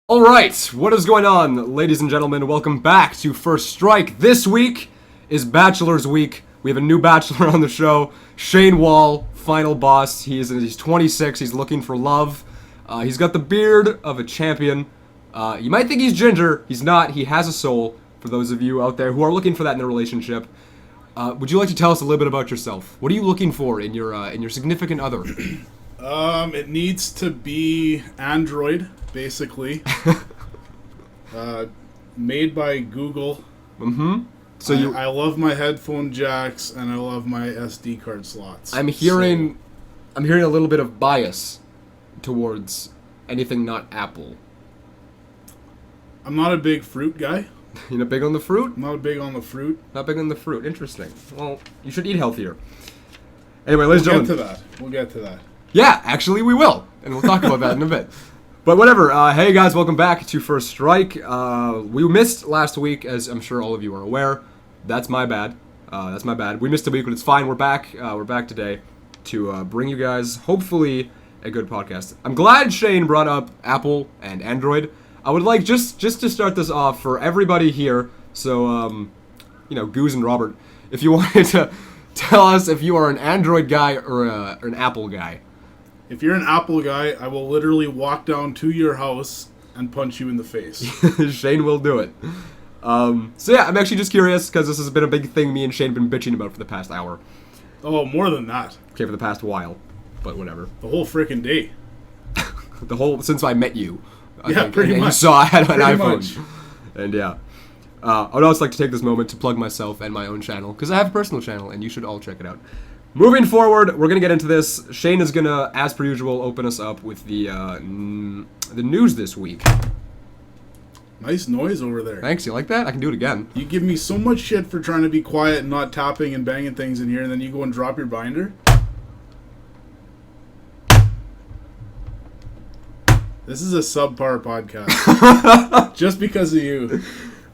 All right, what is going on, ladies and gentlemen? Welcome back to First Strike. This week is Bachelor's Week. We have a new bachelor on the show, Shane Wall, final boss. He's 26. He's looking for love. He's got the beard of a champion. You might think he's ginger. He's not. He has a soul. For those of you out there who are looking for that in a relationship, would you like to tell us a little bit about yourself? What are you looking for in your significant other? It needs to be Android, basically. Made by Google. Mm-hmm. So I love my headphone jacks and I love my SD card slots. I'm hearing a little bit of bias towards anything not Apple. I'm not a big fruit guy. You're not big on the fruit? I'm not big on the fruit. Not big on the fruit. Interesting. Well, you should eat healthier. Anyway, ladies and gentlemen. We'll get to that. Yeah, actually we will. And we'll talk about that in a bit. But whatever. Hey guys, welcome back to First Strike. We missed last week, as I'm sure all of you are aware. That's my bad. We missed a week, but it's fine. We're back. We're back today to bring you guys, hopefully, a good podcast. I'm glad Shane brought up Apple and Android. I would like, just to start this off, for everybody here, so, Goose and Robert, if you wanted to tell us if you are an Android guy or an Apple guy. If you're an Apple guy, I will literally walk down to your house and punch you in the face. Shane will do it. So yeah, I'm actually just curious, because this has been a big thing me and Shane have been bitching about for the past hour. Oh, more than that. Okay, for the past while, but whatever. The whole frickin' day. Since I met you. I think, pretty much. You saw I had an iPhone. Much. And yeah. I would also like to take this moment to plug myself and my own channel, because I have a personal channel, and you should all check it out. Moving forward, we're going to get into this. Shane is going to, as per usual, open us up with the news this week. Nice noise over there. Thanks, you like that? I can do it again. You give me so much shit for trying to be quiet and not tapping and banging things in here, and then you go and drop your binder. This is a subpar podcast. Just because of you.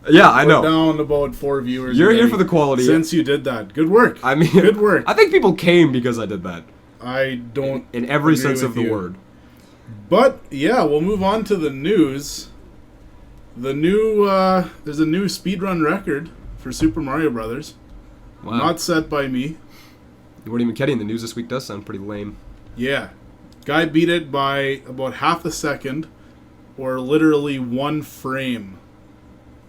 Yeah, I know. We're down about 4 viewers. You're here for the quality. Since you did that. Good work. I mean, good work. I think people came because I did that. I don't in every agree sense of with the you. word. But, yeah, we'll move on to the news. The new, there's a new speedrun record for Super Mario Brothers. Wow. Not set by me. You weren't even kidding. The news this week does sound pretty lame. Yeah. Guy beat it by about half a second, or literally 1 frame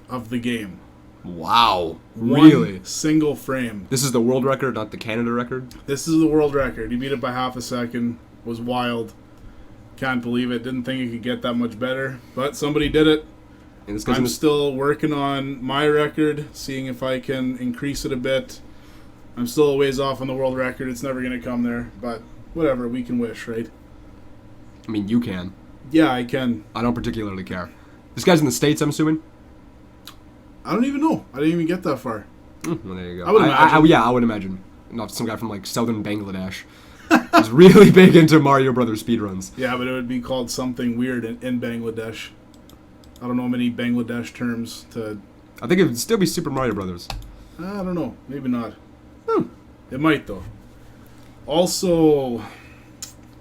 of the game. Wow. Really? One single frame. This is the world record, not the Canada record? This is the world record. He beat it by half a second. Was wild. Can't believe it. Didn't think it could get that much better. But somebody did it. I'm still working on my record, seeing if I can increase it a bit. I'm still a ways off on the world record. It's never going to come there. But whatever, we can wish, right? I mean, you can. Yeah, I can. I don't particularly care. This guy's in the States, I'm assuming? I don't even know. I didn't even get that far. Well, there you go. I would imagine. I would imagine. Not some guy from, like, southern Bangladesh. He's really big into Mario Brothers speedruns. Yeah, but it would be called something weird in Bangladesh. I don't know many Bangladesh terms to... I think it would still be Super Mario Brothers. I don't know. Maybe not. It might, though. Also,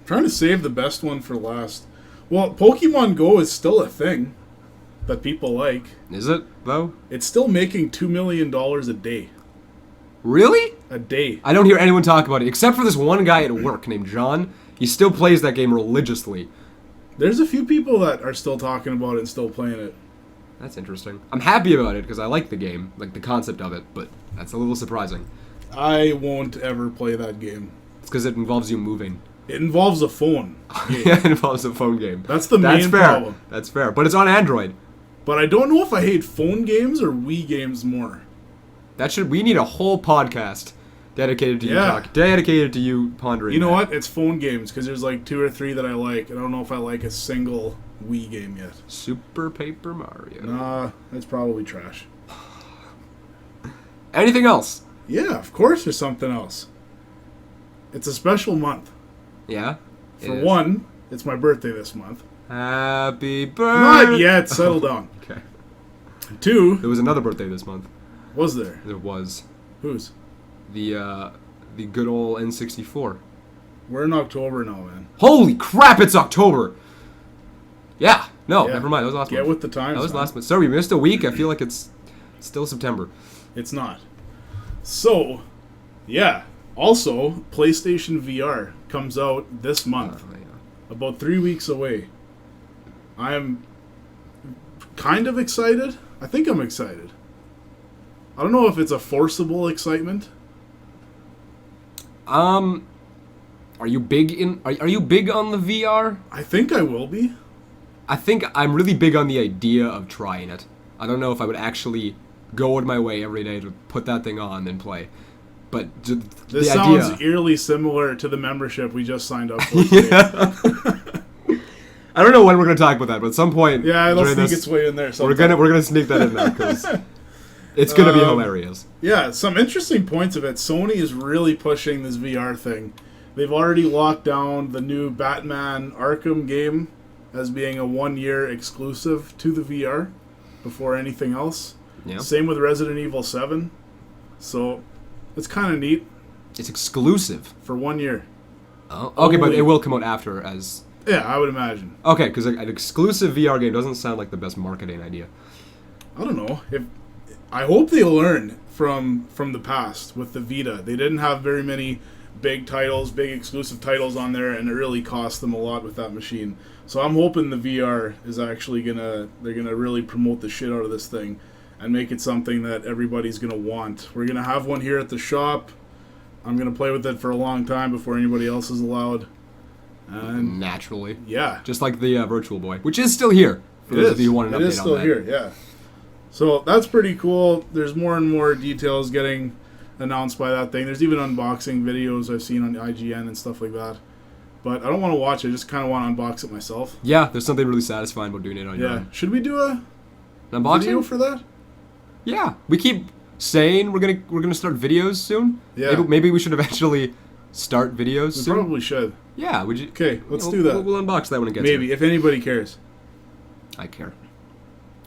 trying to save the best one for last. Well, Pokemon Go is still a thing that people like. Is it, though? It's still making $2 million a day. Really? A day. I don't hear anyone talk about it, except for this one guy at work named John. He still plays that game religiously. There's a few people that are still talking about it and still playing it. That's interesting. I'm happy about it because I like the game, like the concept of it, but that's a little surprising. I won't ever play that game. It's because it involves you moving. It involves a phone game. Yeah, it involves a phone game. That's the main problem. That's fair. But it's on Android. But I don't know if I hate phone games or Wii games more. We need a whole podcast dedicated to you dedicated to you pondering. You know what? It's phone games because there's like 2 or 3 that I like, and I don't know if I like a single Wii game yet. Super Paper Mario. Nah, that's probably trash. Anything else? Yeah, of course there's something else. It's a special month. Yeah? For one, it's my birthday this month. Happy birthday. Not yet. Settle down. Okay. 2. There was another birthday this month. Was there? There was. Whose? The good old N64. We're in October now, man. Holy crap, it's October! Yeah, No, never mind. That was last month. Get with the times. That was last month. Sorry, we missed a week. I feel like it's still September. It's not. So, yeah. Also, PlayStation VR comes out this month. About 3 weeks away. I'm kind of excited. I think I'm excited. I don't know if it's a forcible excitement. Are you big are you big on the VR? I think I will be. I think I'm really big on the idea of trying it. I don't know if I would actually go out of my way every day to put that thing on and play. But this sounds eerily similar to the membership we just signed up for today. I don't know when we're going to talk about that, but at some point, it'll sneak its way in there. We're gonna sneak that in there because it's going to be hilarious. Yeah, some interesting points of it. Sony is really pushing this VR thing. They've already locked down the new Batman Arkham game as being a 1-year exclusive to the VR before anything else. Yeah. Same with Resident Evil 7. So it's kind of neat. It's exclusive for 1 year. Oh, okay, but it will come out after as. Yeah, I would imagine. Okay, because an exclusive VR game doesn't sound like the best marketing idea. I don't know. I hope they learn from the past with the Vita. They didn't have very many big titles, big exclusive titles on there, and it really cost them a lot with that machine. So I'm hoping the VR is actually they're gonna really promote the shit out of this thing and make it something that everybody's gonna want. We're gonna have one here at the shop. I'm gonna play with it for a long time before anybody else is allowed. And naturally, yeah, just like the Virtual Boy, which is still here. For those of you who want an update on that. It is still here, yeah. So that's pretty cool. There's more and more details getting announced by that thing. There's even unboxing videos I've seen on IGN and stuff like that. But I don't want to watch it. I just kind of want to unbox it myself. Yeah, there's something really satisfying about doing it on your own. Should we do an unboxing video for that? Yeah, we keep saying we're gonna start videos soon. Yeah. Maybe we should eventually start videos soon. We probably should. Yeah, would you? Okay, let's do that. We'll unbox that when it gets Maybe, here. if anybody cares. I care.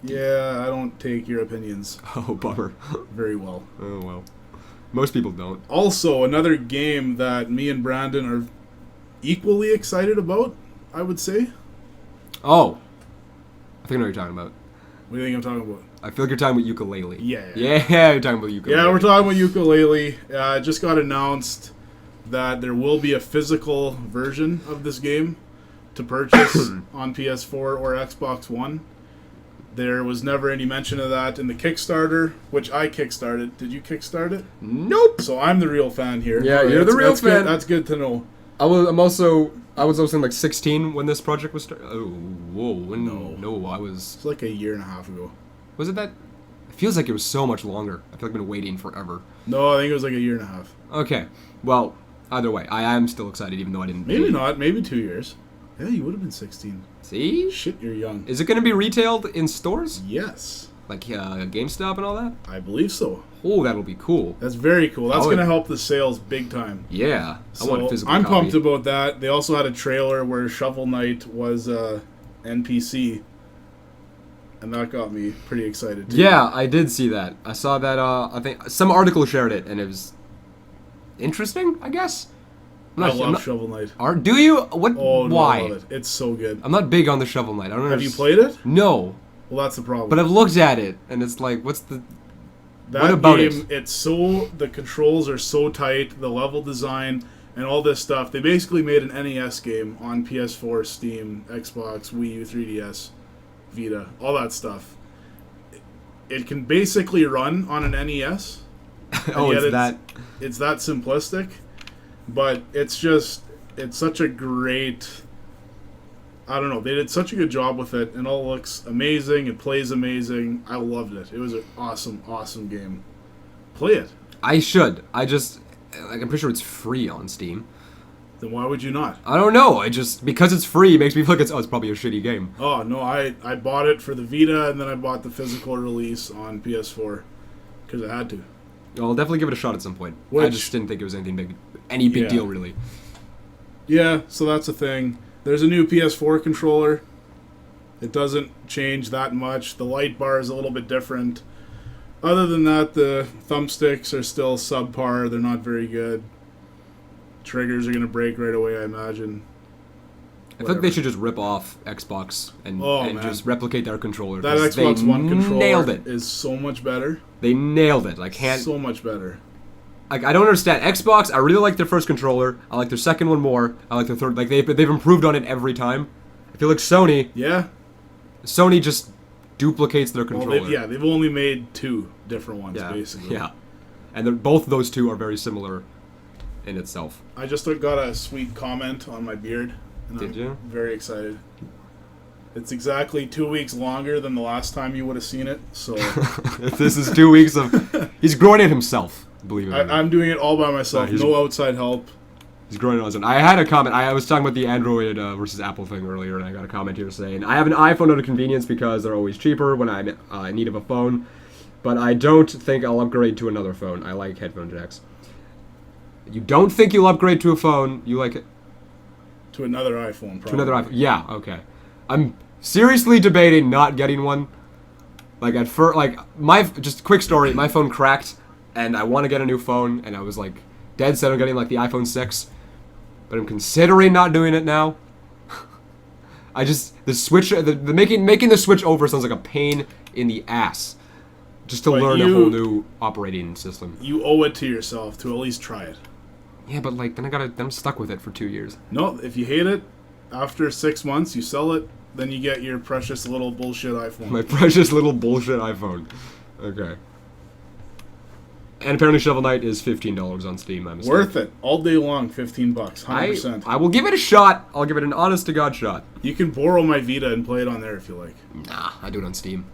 Yeah, I don't take your opinions. Oh, bummer. Very well. Oh, well. Most people don't. Also, another game that me and Brandon are equally excited about, I would say. Oh. I think I know what you're talking about. What do you think I'm talking about? I feel like you're talking about ukulele. Yeah, you're talking about ukulele. Yeah, we're talking about ukulele. It just got announced that there will be a physical version of this game to purchase on PS4 or Xbox One. There was never any mention of that in the Kickstarter, which I kickstarted. Did you kickstart it? Nope. So I'm the real fan here. Yeah, you're the real fan. That's good to know. I was also like 16 when this project was started. Oh, whoa. No, I was... It's like a year and a half ago. Was it that? It feels like it was so much longer. I feel like I've been waiting forever. No, I think it was like a year and a half. Okay. Well, either way, I am still excited even though I didn't... Maybe not. Maybe 2 years. Yeah, you would have been 16. See? Shit, you're young. Is it going to be retailed in stores? Yes. Like GameStop and all that? I believe so. Oh, that'll be cool. That's very cool. That's going to help the sales big time. Yeah. So I want a physical I'm copy. pumped about that. They also had a trailer where Shovel Knight was NPC. And that got me pretty excited, too. Yeah, I did see that. I saw that, I think, some article shared it, and it was interesting, I guess? I love Shovel Knight. Do you? What? Oh, no, why? I love it. It's so good. I'm not big on the Shovel Knight. I don't know. Have you played it? No. Well, that's the problem. But I've looked at it, and it's like, what's the... That what about game, it's so... The controls are so tight, the level design, and all this stuff. They basically made an NES game on PS4, Steam, Xbox, Wii U, 3DS, Vita, all that stuff. It can basically run on an NES. Oh, it's that... It's that simplistic. But it's just, it's such a great, I don't know, they did such a good job with it, and it all looks amazing, it plays amazing. I loved it. It was an awesome, awesome game. Play it. I should. I'm pretty sure it's free on Steam. Then why would you not? I don't know. Because it's free, it makes me feel like it's probably a shitty game. Oh, no, I bought it for the Vita, and then I bought the physical release on PS4, because I had to. Well, I'll definitely give it a shot at some point. I just didn't think it was any big deal, really. Yeah, so that's a thing. There's a new PS4 controller. It doesn't change that much. The light bar is a little bit different. Other than that, the thumbsticks are still subpar. They're not very good. Triggers are going to break right away, I imagine. I think they should just rip off Xbox and just replicate their controller. That Xbox One controller nailed it. Is so much better. They nailed it. I can't. So much better. Like, I don't understand. Xbox, I really like their first controller. I like their second one more. I like their third. Like, they've improved on it every time. I feel like Sony. Yeah. Sony just duplicates their controller. Well, they've only made 2 different ones, basically. Yeah. And both of those two are very similar in itself. I just got a sweet comment on my beard. And Did you? Very excited. It's exactly 2 weeks longer than the last time you would have seen it. So this is 2 weeks of. He's growing it himself. Believe it or not. I'm doing it all by myself. No outside help. He's growing it on his own. I had a comment. I was talking about the Android versus Apple thing earlier, and I got a comment here saying, I have an iPhone out of convenience because they're always cheaper when I'm in need of a phone, but I don't think I'll upgrade to another phone. I like headphone jacks. You don't think you'll upgrade to a phone? You like it? To another iPhone, probably. To another iPhone. Yeah, okay. I'm seriously debating not getting one. Like, at first, just a quick story, my phone cracked, and I want to get a new phone, and I was like, dead set on getting like the iPhone 6. But I'm considering not doing it now. The switch, making the switch over sounds like a pain in the ass. Just to learn a whole new operating system. You owe it to yourself to at least try it. Yeah, but like then I'm stuck with it for 2 years. No, if you hate it, after 6 months you sell it, then you get your precious little bullshit iPhone. My precious little bullshit iPhone. Okay. And apparently Shovel Knight is $15 on Steam. Worth it. All day long, $15, 100%. I will give it a shot. I'll give it an honest-to-God shot. You can borrow my Vita and play it on there if you like. Nah, I do it on Steam.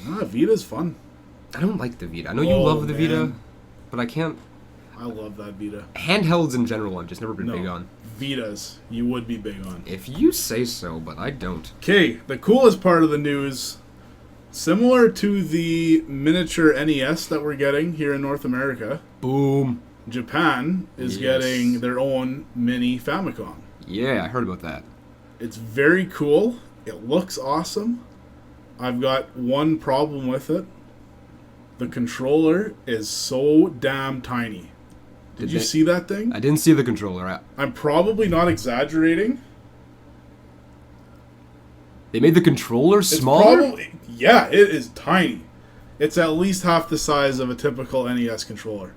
Nah, Vita's fun. I don't like the Vita. I know you love the Vita, but I can't. I love that Vita. Handhelds in general, I've just never been big on. Vitas, you would be big on. If you say so, but I don't. Okay, the coolest part of the news... Similar to the miniature NES that we're getting here in North America. Boom. Japan is getting their own mini Famicom. Yeah, I heard about that. It's very cool. It looks awesome. I've got one problem with it. The controller is so damn tiny. Did you see that thing? I didn't see the controller. I'm probably not exaggerating. They made the controller smaller? Yeah, it is tiny. It's at least half the size of a typical NES controller.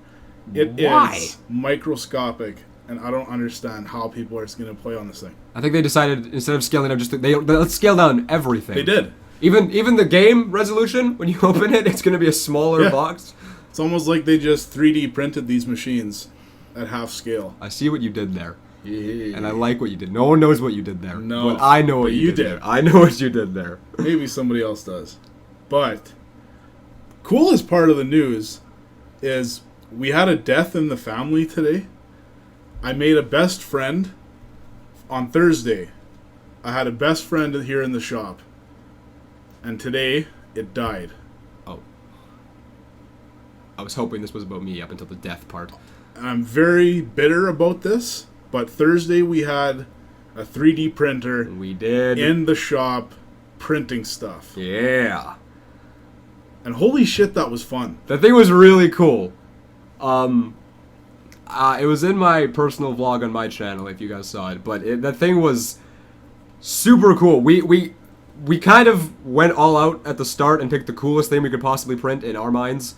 It is microscopic, and I don't understand how people are going to play on this thing. I think they decided, instead of scaling down, let's scale down everything. They did. Even the game resolution, when you open it, it's going to be a smaller box. It's almost like they just 3D printed these machines at half scale. I see what you did there. Yeah. And I like what you did. No one knows what you did there. No. But I know what you did there. I know what you did there. Maybe somebody else does. But coolest part of the news is we had a death in the family today. I made a best friend on Thursday. I had a best friend here in the shop. And today, it died. Oh. I was hoping this was about me up until the death part. I'm very bitter about this. But Thursday we had a 3D printer. We did. In the shop, printing stuff. Yeah. And holy shit, that was fun. That thing was really cool. It was in my personal vlog on my channel, if you guys saw it. But that thing was super cool. We kind of went all out at the start and picked the coolest thing we could possibly print in our minds.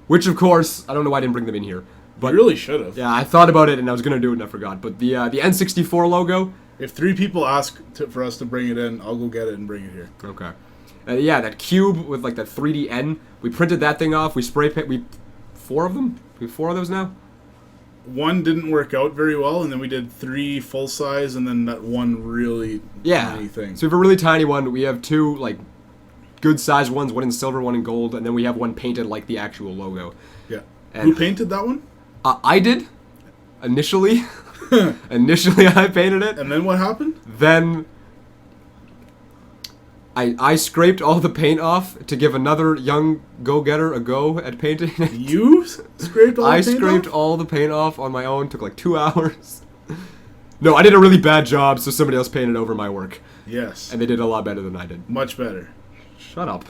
Which, of course, I don't know why I didn't bring them in here. But you really should have. Yeah, I thought about it and I was going to do it and I forgot. But the N64 logo... If 3 people ask for us to bring it in, I'll go get it and bring it here. Okay. Yeah, that cube with like that 3D N. We printed that thing off. We spray paint... 4 of them? We have 4 of those now? One didn't work out very well, and then we did 3 full size, and then that one really tiny thing. So we have a really tiny one. We have 2 like good sized ones, one in silver, one in gold, and then we have one painted like the actual logo. Yeah. And who painted that one? I did. Initially. Initially I painted it. And then what happened? Then I scraped all the paint off to give another young go-getter a go at painting it. You scraped all the paint off? I scraped all the paint off on my own. Took like 2 hours. No, I did a really bad job, so somebody else painted over my work. Yes. And they did a lot better than I did. Much better. Shut up.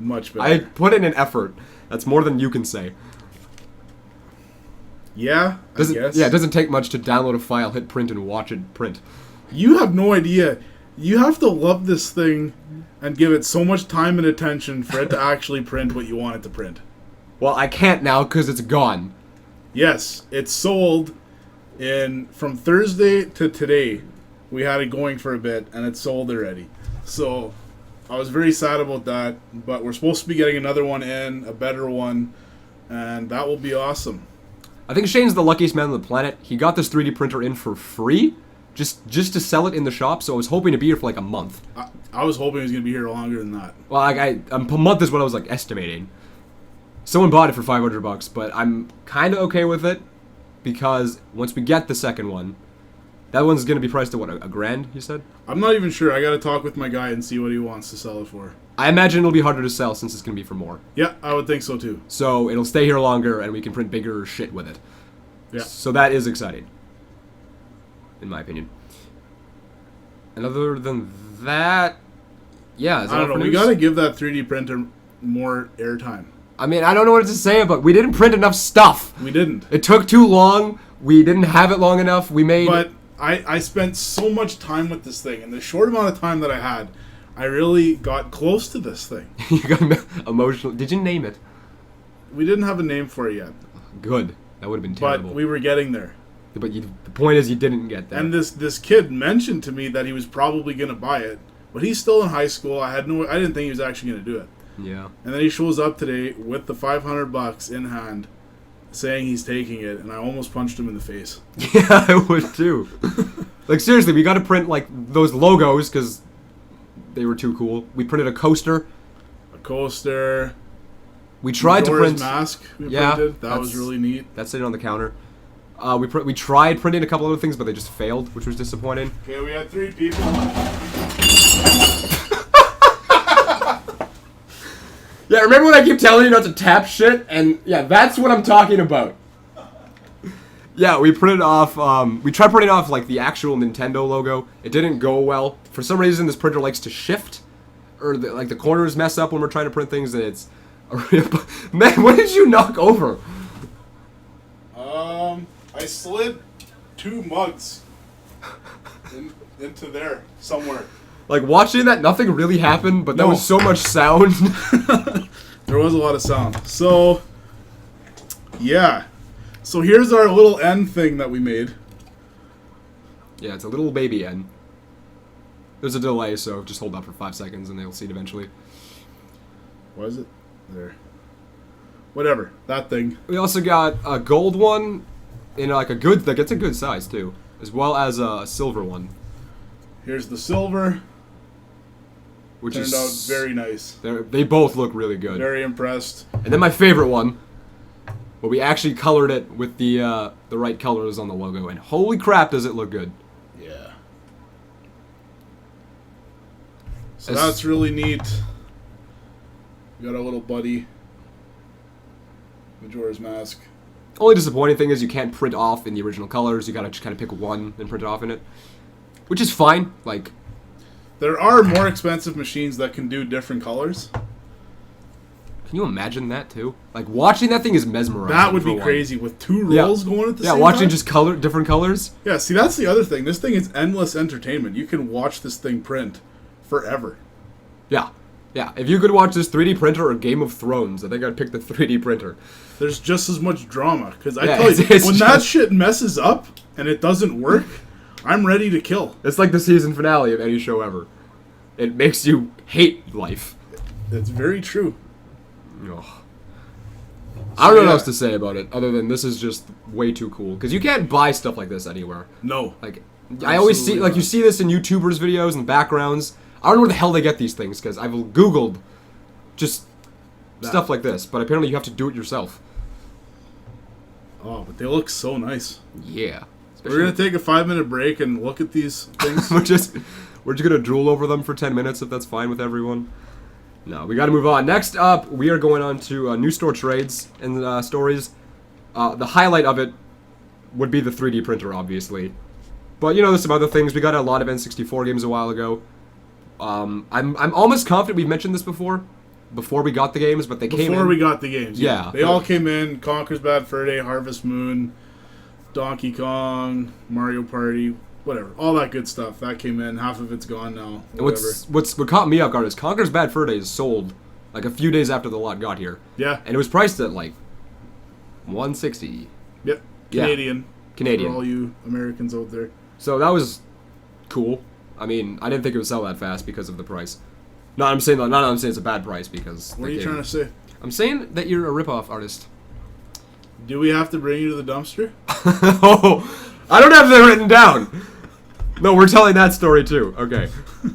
Much better. I put in an effort. That's more than you can say. Yeah, I guess. Yeah, it doesn't take much to download a file, hit print, and watch it print. You have no idea. You have to love this thing and give it so much time and attention for it to actually print what you want it to print. Well, I can't now because it's gone. Yes, it's sold from Thursday to today. We had it going for a bit, and it's sold already. So I was very sad about that, but we're supposed to be getting another one in, a better one, and that will be awesome. I think Shane's the luckiest man on the planet. He got this 3D printer in for free, just to sell it in the shop, so I was hoping to be here for like a month. I was hoping he was going to be here longer than that. Well, a month is what I was like estimating. Someone bought it for $500, but I'm kind of okay with it because once we get the second one, that one's going to be priced at what, a grand, you said? I'm not even sure. I got to talk with my guy and see what he wants to sell it for. I imagine it'll be harder to sell since it's going to be for more. Yeah, I would think so too. So it'll stay here longer and we can print bigger shit with it. Yeah. So that is exciting, in my opinion. And other than that, yeah. I don't know. We got to give that 3D printer more airtime. I mean, I don't know what to say, but we didn't print enough stuff. We didn't. It took too long. We didn't have it long enough. But I spent so much time with this thing. In the short amount of time that I had, I really got close to this thing. You got emotional. Did you name it? We didn't have a name for it yet. Good. That would have been terrible. But we were getting there. But the point is you didn't get there. And this kid mentioned to me that he was probably going to buy it. But he's still in high school. I didn't think he was actually going to do it. Yeah. And then he shows up today with the $500 in hand, saying he's taking it, and I almost punched him in the face. Yeah, I would too. Like seriously, we got to print like those logos because they were too cool. We printed a coaster. We tried to print mask. Printed. That was really neat. That's sitting on the counter. We tried printing a couple other things, but they just failed, which was disappointing. Okay, we had 3 people. Yeah, remember when I keep telling you not to tap shit? And yeah, that's what I'm talking about. Yeah, we printed off, we tried printing off like the actual Nintendo logo. It didn't go well. For some reason, this printer likes to shift, or the corners mess up when we're trying to print things, and it's a man, what did you knock over? I slid 2 mugs into there somewhere. Like, watching that, nothing really happened, but there was so much sound. There was a lot of sound. So, yeah. So here's our little N thing that we made. Yeah, it's a little baby N. There's a delay, so just hold up for 5 seconds and they'll see it eventually. What is it? There. Whatever. That thing. We also got a gold one in like that gets a good size, too. As well as a silver one. Here's the silver. Which turned out very nice. They both look really good. Very impressed. And then my favorite one, where we actually colored it with the right colors on the logo, and holy crap, does it look good! Yeah. So that's really neat. We got a little buddy. Majora's Mask. Only disappointing thing is you can't print off in the original colors. You gotta just kind of pick one and print it off in it, which is fine. Like. There are more expensive machines that can do different colors. Can you imagine that too? Like watching that thing is mesmerizing. That would be crazy with 2 rolls going at the same time. Yeah, watching just different colors. Yeah, see that's the other thing. This thing is endless entertainment. You can watch this thing print forever. Yeah. Yeah. If you could watch this 3D printer or Game of Thrones, I think I'd pick the 3D printer. There's just as much drama because I tell you, when that shit messes up and it doesn't work, I'm ready to kill. It's like the season finale of any show ever. It makes you hate life. It's very true. Ugh. I don't know what else to say about it, other than this is just way too cool. Because you can't buy stuff like this anywhere. No. Like, I always see, like, you see this in YouTubers' videos and backgrounds. I don't know where the hell they get these things, because I've Googled just stuff like this. But apparently you have to do it yourself. Oh, but they look so nice. Yeah. We're going to take a 5-minute break and look at these things. We're just going to drool over them for 10 minutes, if that's fine with everyone. No, we got to move on. Next up, we are going on to new store trades and stories. The highlight of it would be the 3D printer, obviously. But, you know, there's some other things. We got a lot of N64 games a while ago. I'm almost confident we've mentioned this before we got the games, but they came in. Before we got the games, yeah. They all came in. Conker's Bad Fur Day, Harvest Moon, Donkey Kong, Mario Party. whatever, all that good stuff that came in. Half of it's gone now. And what caught me off guard is Conker's Bad Fur Days sold like a few days after the lot got here. Yeah. And it was priced at like $160. Yep. Canadian. Canadian. For all you Americans out there. So that was cool. I mean, I didn't think it would sell that fast because of the price. I'm saying it's a bad price because. What are you trying to say? I'm saying that you're a ripoff artist. Do we have to bring you to the dumpster? Oh, I don't have that written down. No, we're telling that story too. Okay.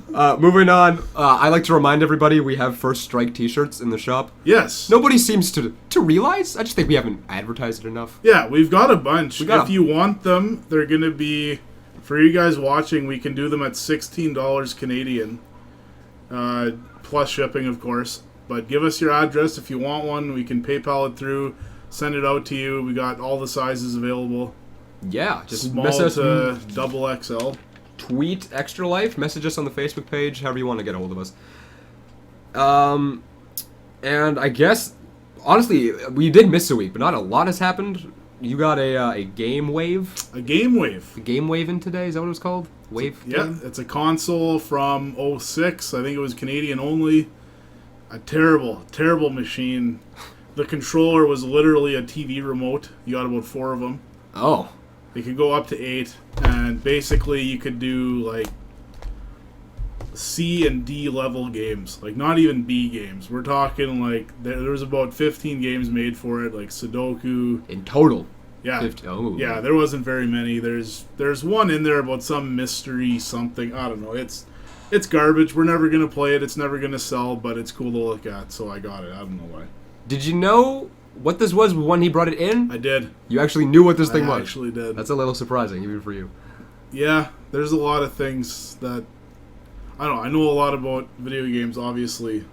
Moving on. I like to remind everybody we have First Strike t-shirts in the shop. Yes. Nobody seems to realize. I just think we haven't advertised it enough. Yeah, we've got a bunch. If you want them, they're going to be, for you guys watching, we can do them at $16 Canadian. Plus shipping, of course. But give us your address if you want one. We can PayPal it through, send it out to you. We got all the sizes available. Yeah, just small to double XL. Tweet Extra Life, message us on the Facebook page, however you want to get a hold of us. And I guess, honestly, we did miss a week, but not a lot has happened. You got a Game Wave? A Game Wave. A Game Wave in today, is that what it was called? Wave? Yeah, it's a console from 06. I think it was Canadian only. A terrible, terrible machine. The controller was literally a TV remote. You got about 4 of them. Oh. They could go up to 8, and basically you could do like C and D level games, like not even B games. We're talking like there was about 15 games made for it, like Sudoku in total. Yeah, 50. Oh. Yeah, there wasn't very many. There's one in there about some mystery something. I don't know. It's garbage. We're never gonna play it. It's never gonna sell, but it's cool to look at, so I got it. I don't know why. Did you know what this was when he brought it in? I did. You actually knew what this thing was? I actually did. That's a little surprising, even for you. Yeah, there's a lot of things that... I don't know. I know a lot about video games, obviously,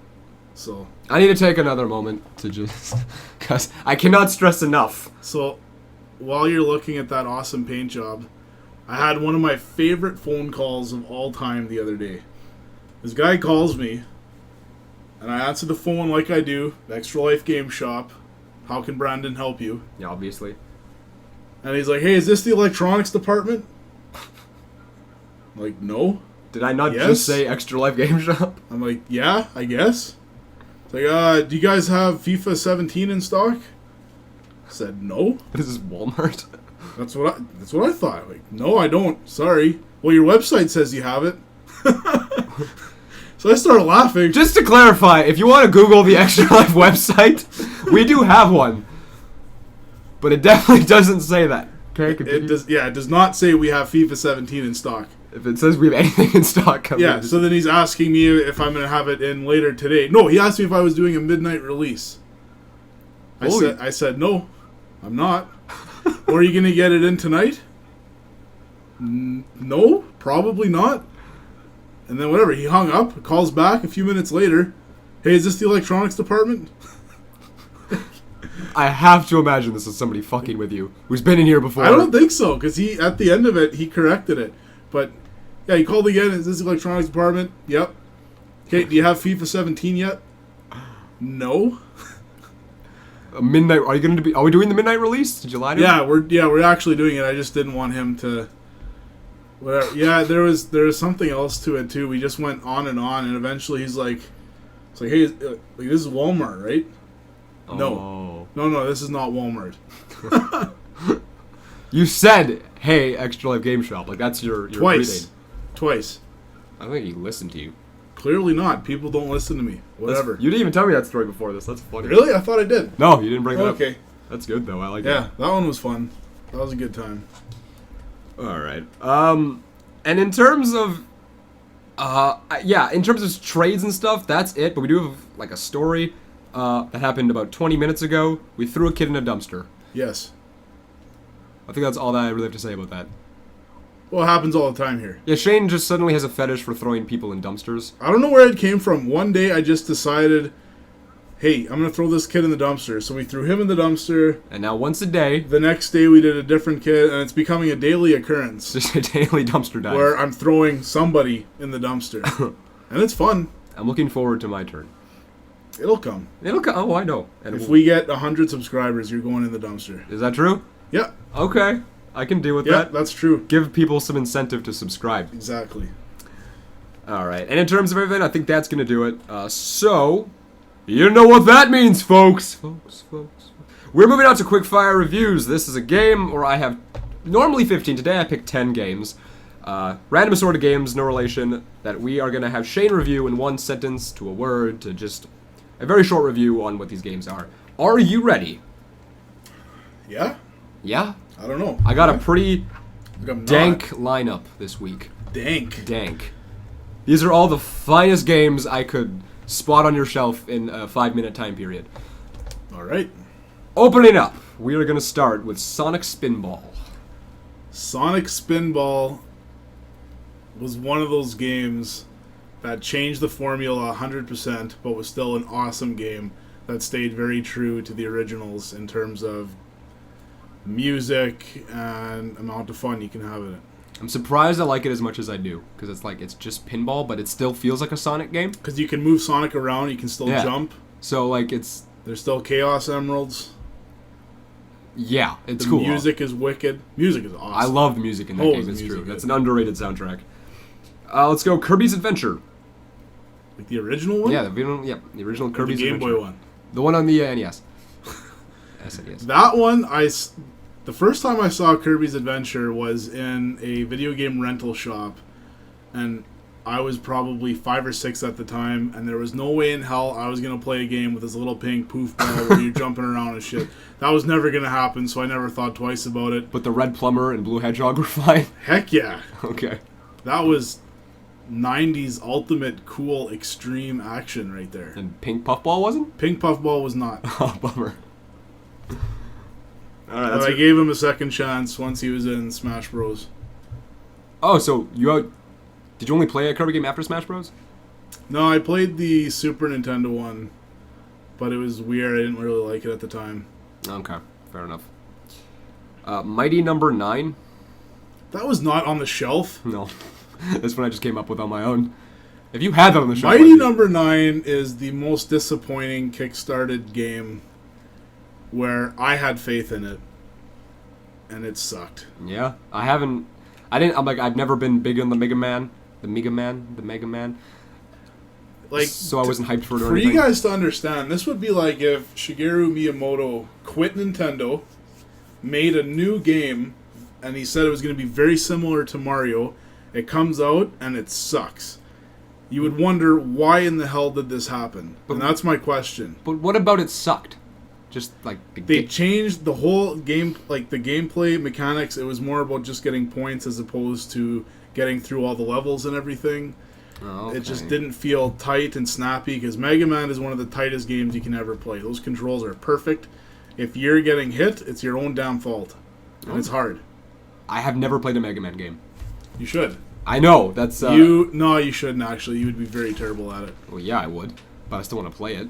so... I need to take another moment to just... because I cannot stress enough. So, while you're looking at that awesome paint job, I had one of my favorite phone calls of all time the other day. This guy calls me, and I answer the phone like I do, Extra Life GameShop. How can Brandon help you? Yeah, obviously. And he's like, hey, is this the electronics department? I'm like, no. Did I not just say Extra Life GameShop? I'm like, yeah, I guess. It's like, do you guys have FIFA 17 in stock? I said, no. This is Walmart. That's what I thought. Like, no, I don't. Sorry. Well, your website says you have it. So I started laughing. Just to clarify, if you want to Google the Extra Life website, we do have one. But it definitely doesn't say that. Okay, continue. It does not say we have FIFA 17 in stock. If it says we have anything in stock, yeah. So then he's asking me if I'm going to have it in later today. No, he asked me if I was doing a midnight release. I said no, I'm not. Or are you going to get it in tonight? No, probably not. And then whatever, he hung up, calls back a few minutes later. Hey, is this the electronics department? I have to imagine this is somebody fucking with you who's been in here before. I don't think so, because at the end of it, he corrected it. But, yeah, he called again. Is this the electronics department? Yep. Okay, do you have FIFA 17 yet? No. Midnight, are we doing the midnight release? Did you lie to him? Yeah, we're actually doing it. I just didn't want him to... Whatever. Yeah, there was something else to it too. We just went on, and eventually he's like, "It's like, hey, like, this is Walmart, right?" Oh. No, this is not Walmart. You said, "Hey, Extra Life GameShop." Like that's your Twice. I don't think he listened to you. Clearly not. People don't listen to me. Whatever. You didn't even tell me that story before this. That's funny. Really? I thought I did. No, you didn't bring it up. Okay. That's good though. I like it. Yeah, that one was fun. That was a good time. All right. And in terms of, in terms of trades and stuff, that's it. But we do have like a story that happened about 20 minutes ago. We threw a kid in a dumpster. Yes. I think that's all that I really have to say about that. Well, it happens all the time here. Yeah, Shane just suddenly has a fetish for throwing people in dumpsters. I don't know where it came from. One day I just decided, hey, I'm going to throw this kid in the dumpster. So we threw him in the dumpster. And now once a day... The next day we did a different kid, and it's becoming a daily occurrence. Just a daily dumpster dive. Where I'm throwing somebody in the dumpster. And it's fun. I'm looking forward to my turn. It'll come. It'll come. Oh, I know. And if we get 100 subscribers, you're going in the dumpster. Is that true? Yeah. Okay. I can deal with Yeah, that. that's true. Give people some incentive to subscribe. Exactly. All right. And in terms of everything, I think that's going to do it. So, you know what that means, folks. We're moving on to quick-fire reviews. This is a game where I have normally 15. Today I picked 10 games. Random assorted games, no relation, that we are going to have Shane review in one sentence to a word to just a very short review on what these games are. Are you ready? Yeah? Yeah? I don't know. I got a pretty I'm dank not. lineup this week. Dank. These are all the finest games I could spot on your shelf in a 5-minute time period. All right. Opening up, we are going to start with Sonic Spinball. Sonic Spinball was one of those games that changed the formula 100%, but was still an awesome game that stayed very true to the originals in terms of music and amount of fun you can have in it. I'm surprised I like it as much as I do, because it's just pinball, but it still feels like a Sonic game. Because you can move Sonic around, you can still jump. So, it's... There's still Chaos Emeralds. Yeah, it's cool. The music is wicked. Music is awesome. I love the music in that game, it's true. That's an underrated soundtrack. Let's go Kirby's Adventure. Like the original one? Yeah, the original Kirby's Adventure. The Game Boy one. The one on the NES. SNES. That one, the first time I saw Kirby's Adventure was in a video game rental shop, and I was probably 5 or 6 at the time, and there was no way in hell I was going to play a game with this little pink poof ball where you're jumping around and shit. That was never going to happen, so I never thought twice about it. But the Red Plumber and Blue Hedgehog were fine? Heck yeah. Okay. That was 90s ultimate cool extreme action right there. And Pink Puffball wasn't? Pink Puffball was not. Oh, bummer. All right, but I gave him a second chance once he was in Smash Bros. Oh, so did you only play a Kirby game after Smash Bros? No, I played the Super Nintendo one, but it was weird. I didn't really like it at the time. Okay, fair enough. Mighty Number 9? That was not on the shelf. No. This one I just came up with on my own. If you had that on the shelf... Mighty Number 9 is the most disappointing kickstarted game where I had faith in it, and it sucked. Yeah, I've never been big on the Mega Man. The Mega Man. So I wasn't hyped for it or anything. For you guys to understand, this would be like if Shigeru Miyamoto quit Nintendo, made a new game, and he said it was going to be very similar to Mario. It comes out, and it sucks. You would wonder, why in the hell did this happen? And that's my question. But what about it sucked? Just like they changed the whole game, like the gameplay mechanics. It was more about just getting points as opposed to getting through all the levels and everything. Oh, okay. It just didn't feel tight and snappy, because Mega Man is one of the tightest games you can ever play. Those controls are perfect. If you're getting hit, it's your own damn fault, and it's hard. I have never played a Mega Man game. You should. I know that's No, you shouldn't actually. You would be very terrible at it. Well, yeah, I would, but I still want to play it.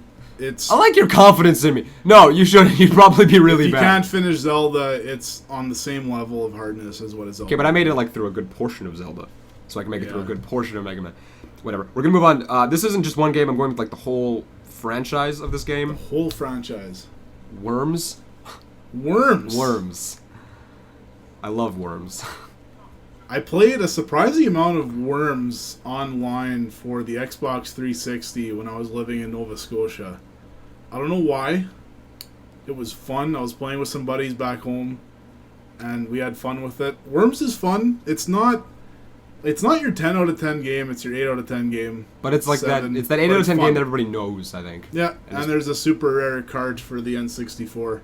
I like your confidence in me. No, you shouldn't. You'd probably be really if you bad. You can't finish Zelda, it's on the same level of hardness as what is Zelda. Okay, but I made it through a good portion of Zelda, so I can make it through a good portion of Mega Man. Whatever. We're gonna move on. This isn't just one game. I'm going with the whole franchise of this game. The whole franchise. Worms. Worms. I love Worms. I played a surprising amount of Worms online for the Xbox 360 when I was living in Nova Scotia. I don't know why. It was fun. I was playing with some buddies back home, and we had fun with it. Worms is fun. It's not your 10 out of 10 game. It's your 8 out of 10 game. But it's like that. It's that 8 out of 10 game that everybody knows, I think. Yeah, and there's a super rare card for the N64,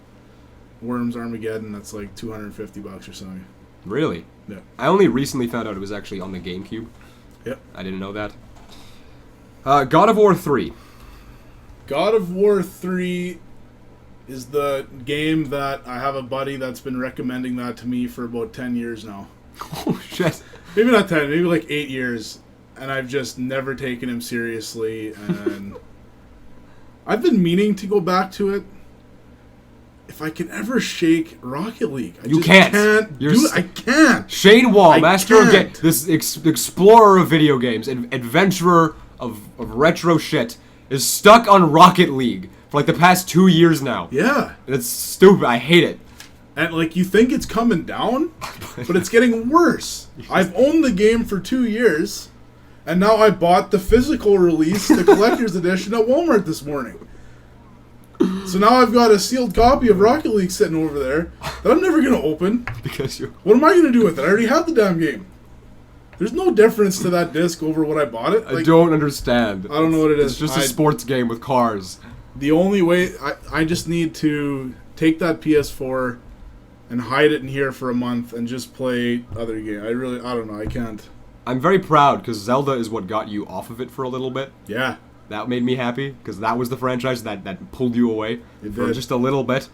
Worms Armageddon. That's like $250 or something. Really? Yeah. I only recently found out it was actually on the GameCube. Yep. I didn't know that. God of War 3. God of War 3 is the game that I have a buddy that's been recommending that to me for about 10 years now. Oh, shit. Maybe not 10, maybe like 8 years. And I've just never taken him seriously. And I've been meaning to go back to it. If I can ever shake Rocket League, I can't. Shane Wall, master of games, this explorer of video games, adventurer of retro shit, is stuck on Rocket League for the past 2 years now. Yeah. It's stupid. I hate it. And, like, you think it's coming down, but it's getting worse. I've owned the game for 2 years, and now I bought the physical release, the collector's edition, at Walmart this morning. So now I've got a sealed copy of Rocket League sitting over there that I'm never going to open. Because you... What am I going to do with it? I already have the damn game. There's no difference to that disc over what I bought it. Like, I don't understand. I don't know what it is. It's just a sports game with cars. The only way... I just need to take that PS4 and hide it in here for a month and just play other games. I don't know. I can't. I'm very proud because Zelda is what got you off of it for a little bit. Yeah. That made me happy because that was the franchise that pulled you away for just a little bit.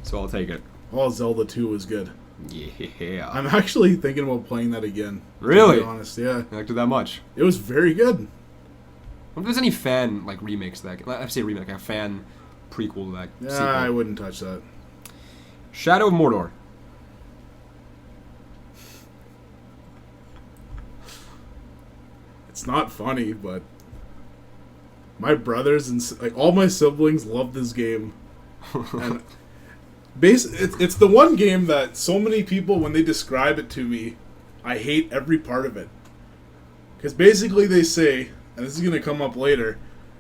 So I'll take it. Oh, Zelda 2 was good. Yeah. I'm actually thinking about playing that again. Really? To be honest, yeah. You liked it that much? It was very good. I wonder if there's any fan remakes to that. I say remake, like a fan prequel to that. Yeah, sequel. I wouldn't touch that. Shadow of Mordor. It's not funny, but my brothers and all my siblings love this game, and it's the one game that so many people, when they describe it to me, I hate every part of it. Because basically they say, and this is going to come up later,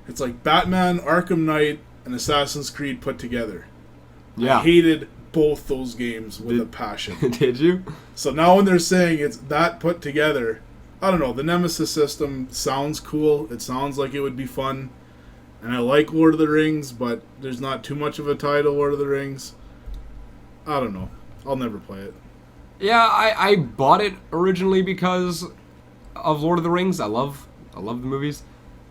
it's like Batman, Arkham Knight, and Assassin's Creed put together. Yeah. I hated both those games with a passion. Did you? So now when they're saying it's that put together, I don't know, the Nemesis system sounds cool. It sounds like it would be fun. And I like Lord of the Rings, but there's not too much of a tie to Lord of the Rings. I don't know. I'll never play it. Yeah, I bought it originally because of Lord of the Rings. I love the movies.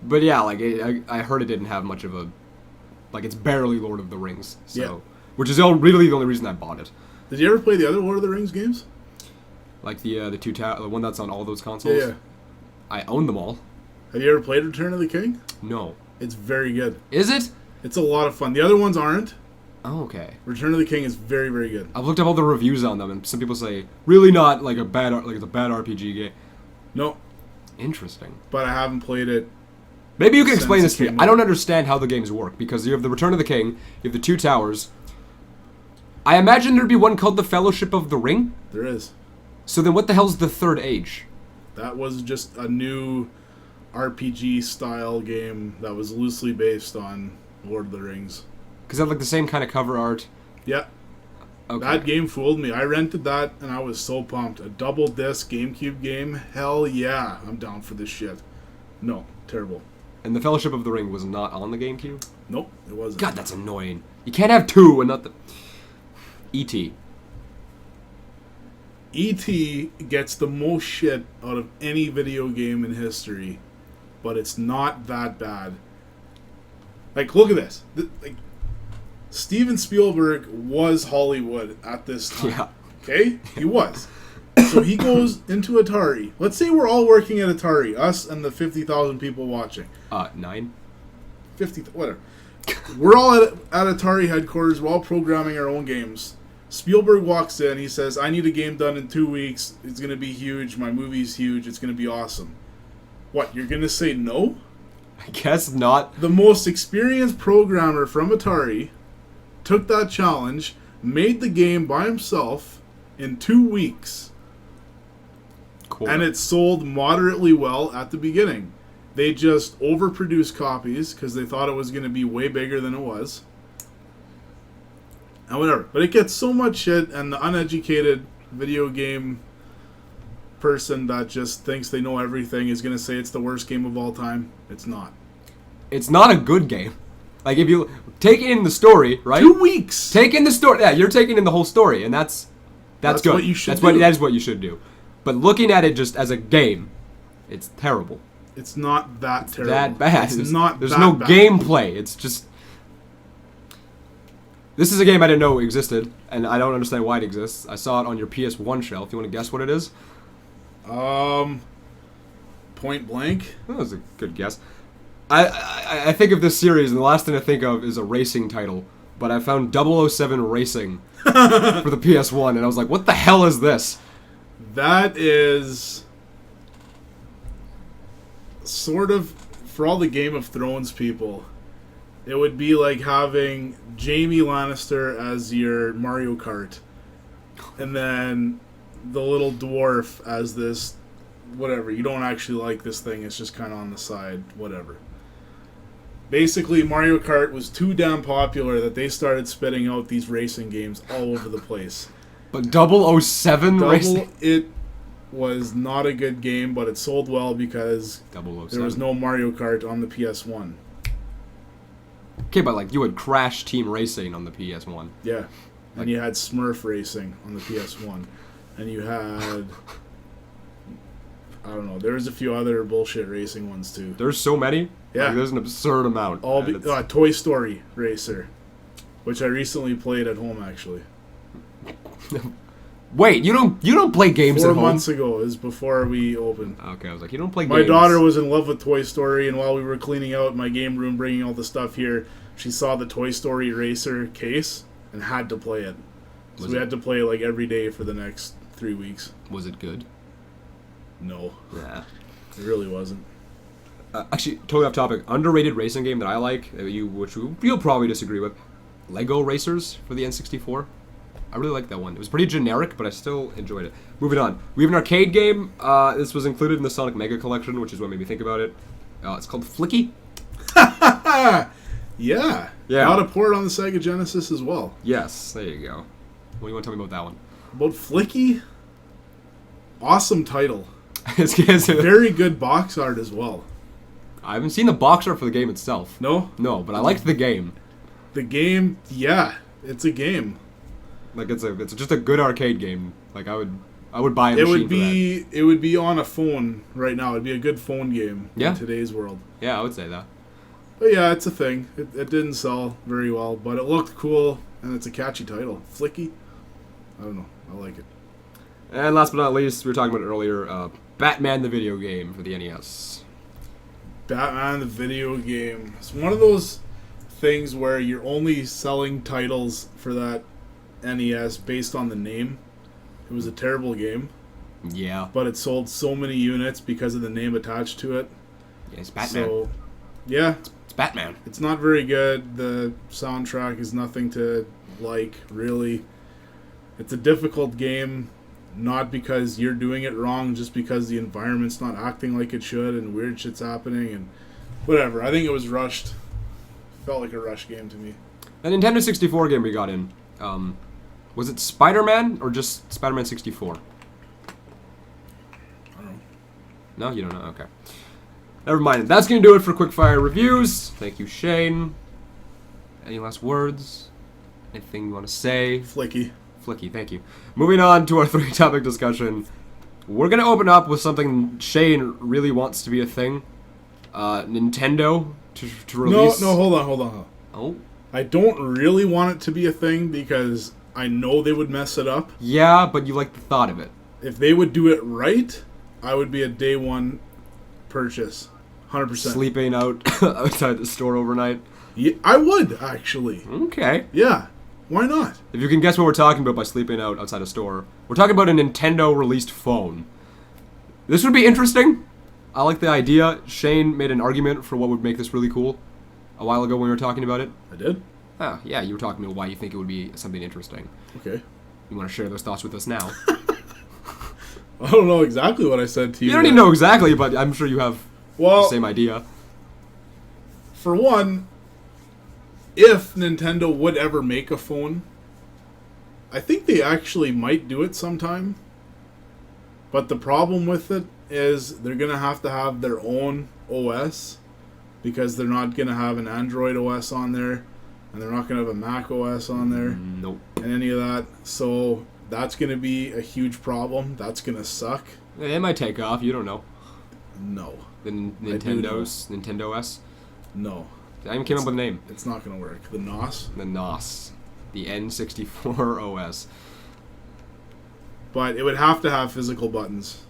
But yeah, like I heard it didn't have much of a... Like, it's barely Lord of the Rings. So, yeah. Which is really the only reason I bought it. Did you ever play the other Lord of the Rings games? Like the one that's on all those consoles? Yeah. I own them all. Have you ever played Return of the King? No. It's very good. Is it? It's a lot of fun. The other ones aren't. Oh, okay. Return of the King is very, very good. I've looked up all the reviews on them, and some people say really not like it's a bad RPG game. No. Interesting. But I haven't played it. Maybe you can explain this to me. I don't understand how the games work because you have the Return of the King, you have the Two Towers. I imagine there'd be one called the Fellowship of the Ring. There is. So then, what the hell's the Third Age? That was just a new RPG style game that was loosely based on Lord of the Rings. Because that like the same kind of cover art. Yeah. Okay. That game fooled me. I rented that and I was so pumped. A double disc GameCube game? Hell yeah, I'm down for this shit. No, terrible. And the Fellowship of the Ring was not on the GameCube? Nope, it wasn't. God, that's annoying. You can't have two and not the... E.T. E.T. gets the most shit out of any video game in history, but it's not that bad. Like, look at this. Steven Spielberg was Hollywood at this time. Yeah. Okay? He was. So he goes into Atari. Let's say we're all working at Atari, us and the 50,000 people watching. 9? 50, whatever. We're all at Atari headquarters. We're all programming our own games. Spielberg walks in. He says, I need a game done in 2 weeks. It's going to be huge. My movie's huge. It's going to be awesome. What, you're going to say no? I guess not. The most experienced programmer from Atari took that challenge, made the game by himself in 2 weeks. Cool. And it sold moderately well at the beginning. They just overproduced copies because they thought it was going to be way bigger than it was. And whatever. But it gets so much shit, and the uneducated video game person that just thinks they know everything is going to say it's the worst game of all time. It's not. It's not a good game. Like, if you take in the story, right? 2 weeks! Take in the story. Yeah, you're taking in the whole story, and that's good. What you should do. That is what you should do. But looking at it just as a game, it's terrible. It's not that terrible. That bad. It's not There's that no bad. gameplay. It's just... This is a game I didn't know existed, and I don't understand why it exists. I saw it on your PS1 shelf. You want to guess what it is? Point Blank? That was a good guess. I think of this series, and the last thing I think of is a racing title. But I found 007 Racing for the PS1, and I was like, what the hell is this? That is sort of, for all the Game of Thrones people, it would be like having Jaime Lannister as your Mario Kart and then the little dwarf as this, whatever. You don't actually like this thing. It's just kind of on the side, whatever. Basically, Mario Kart was too damn popular that they started spitting out these racing games all over the place. But 007 racing? It was not a good game, but it sold well because 007. there was no Mario Kart on the PS1. Okay, but like you had Crash Team Racing on the PS1. Yeah. And you had Smurf Racing on the PS1. And you had... I don't know. There was a few other bullshit racing ones, too. There's so many. Yeah. Like, there's an absurd amount. Toy Story Racer, which I recently played at home, actually. Wait, you don't play games at home? 4 months ago is before we opened. Okay, I was like, you don't play games. My daughter was in love with Toy Story, and while we were cleaning out my game room, bringing all the stuff here, she saw the Toy Story Racer case and had to play it. So we had to play it like every day for the next 3 weeks. Was it good? No. Yeah. It really wasn't. Actually, totally off topic. Underrated racing game that I like, which you'll probably disagree with, Lego Racers for the N64. I really like that one. It was pretty generic, but I still enjoyed it. Moving on. We have an arcade game. This was included in the Sonic Mega Collection, which is what made me think about it. It's called Flicky. Yeah. Got a port on the Sega Genesis as well. Yes, there you go. What do you want to tell me about that one? About Flicky? Awesome title. It's very good box art as well. I haven't seen the box art for the game itself. No? No, but I liked the game. The game, yeah. It's a game. Like it's just a good arcade game. Like I would buy a machine for that. It would be on a phone right now. It'd be a good phone game in today's world. Yeah, I would say that. But yeah, it's a thing. It didn't sell very well, but it looked cool, and it's a catchy title. Flicky? I don't know. I like it. And last but not least, we were talking about it earlier, Batman the video game for the NES. Batman the video game. It's one of those things where you're only selling titles for that NES based on the name. It was a terrible game. Yeah. But it sold so many units because of the name attached to it. Yeah, it's Batman. So, yeah. It's Batman. It's not very good. The soundtrack is nothing to like, really. It's a difficult game, not because you're doing it wrong, just because the environment's not acting like it should and weird shit's happening and whatever. I think it was rushed. Felt like a rush game to me. The Nintendo 64 game we got in, was it Spider-Man or just Spider-Man 64? I don't know. No, you don't know? Okay. Never mind. That's going to do it for quickfire reviews. Thank you, Shane. Any last words? Anything you want to say? Flicky, thank you. Moving on to our 3-topic discussion. We're going to open up with something Shane really wants to be a thing. Nintendo to release... No, hold on. Oh? I don't really want it to be a thing because I know they would mess it up. Yeah, but you like the thought of it. If they would do it right, I would be a day one purchase. 100%. Sleeping out outside the store overnight? Yeah, I would, actually. Okay. Yeah. Why not? If you can guess what we're talking about by sleeping out outside a store, we're talking about a Nintendo-released phone. This would be interesting. I like the idea. Shane made an argument for what would make this really cool a while ago when we were talking about it. I did? Ah, yeah, you were talking about why you think it would be something interesting. Okay. You want to share those thoughts with us now? I don't know exactly what I said to you. You don't even know exactly, but I'm sure you have the same idea. For one, if Nintendo would ever make a phone, I think they actually might do it sometime. But the problem with it is they're going to have their own OS because they're not going to have an Android OS on there and they're not going to have a Mac OS on there. Nope. And any of that. So that's going to be a huge problem. That's going to suck. It might take off. You don't know. No. The Nintendo OS? No. I even came up with a name. It's not going to work. The NOS? The NOS. The N64 OS. But it would have to have physical buttons.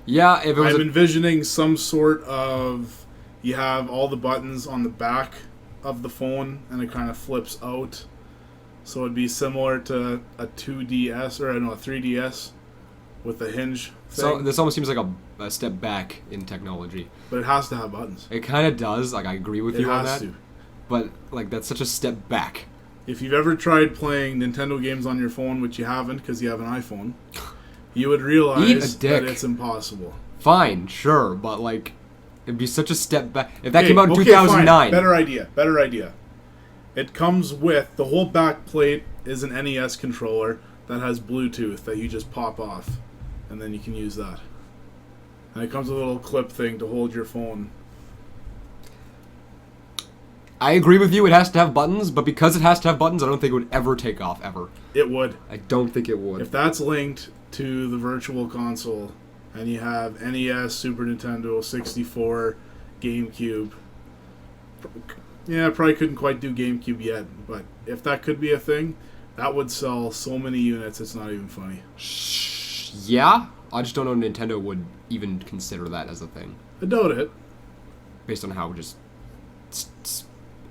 Yeah, if it was I'm envisioning some sort of... You have all the buttons on the back of the phone, and it kind of flips out. So it'd be similar to a 2DS, or no, a 3DS with a hinge thing. So this almost seems like a step back in technology. But it has to have buttons. It kind of does. Like, I agree with you on that. It has to. But, like, that's such a step back. if you've ever tried playing Nintendo games on your phone, which you haven't because you have an iPhone, you would realize that it's impossible. Fine, sure, but like, it'd be such a step back. If that came out in 2009. Fine. Better idea. It comes with, the whole back plate is an NES controller that has Bluetooth that you just pop off, and then you can use that. And it comes with a little clip thing to hold your phone. I agree with you, it has to have buttons, but because it has to have buttons, I don't think it would ever take off, ever. It would. I don't think it would. If that's linked to the Virtual Console, and you have NES, Super Nintendo, 64, GameCube... Yeah, probably couldn't quite do GameCube yet, but if that could be a thing, that would sell so many units, it's not even funny. Yeah? I just don't know Nintendo would even consider that as a thing. I doubt it. Based on how just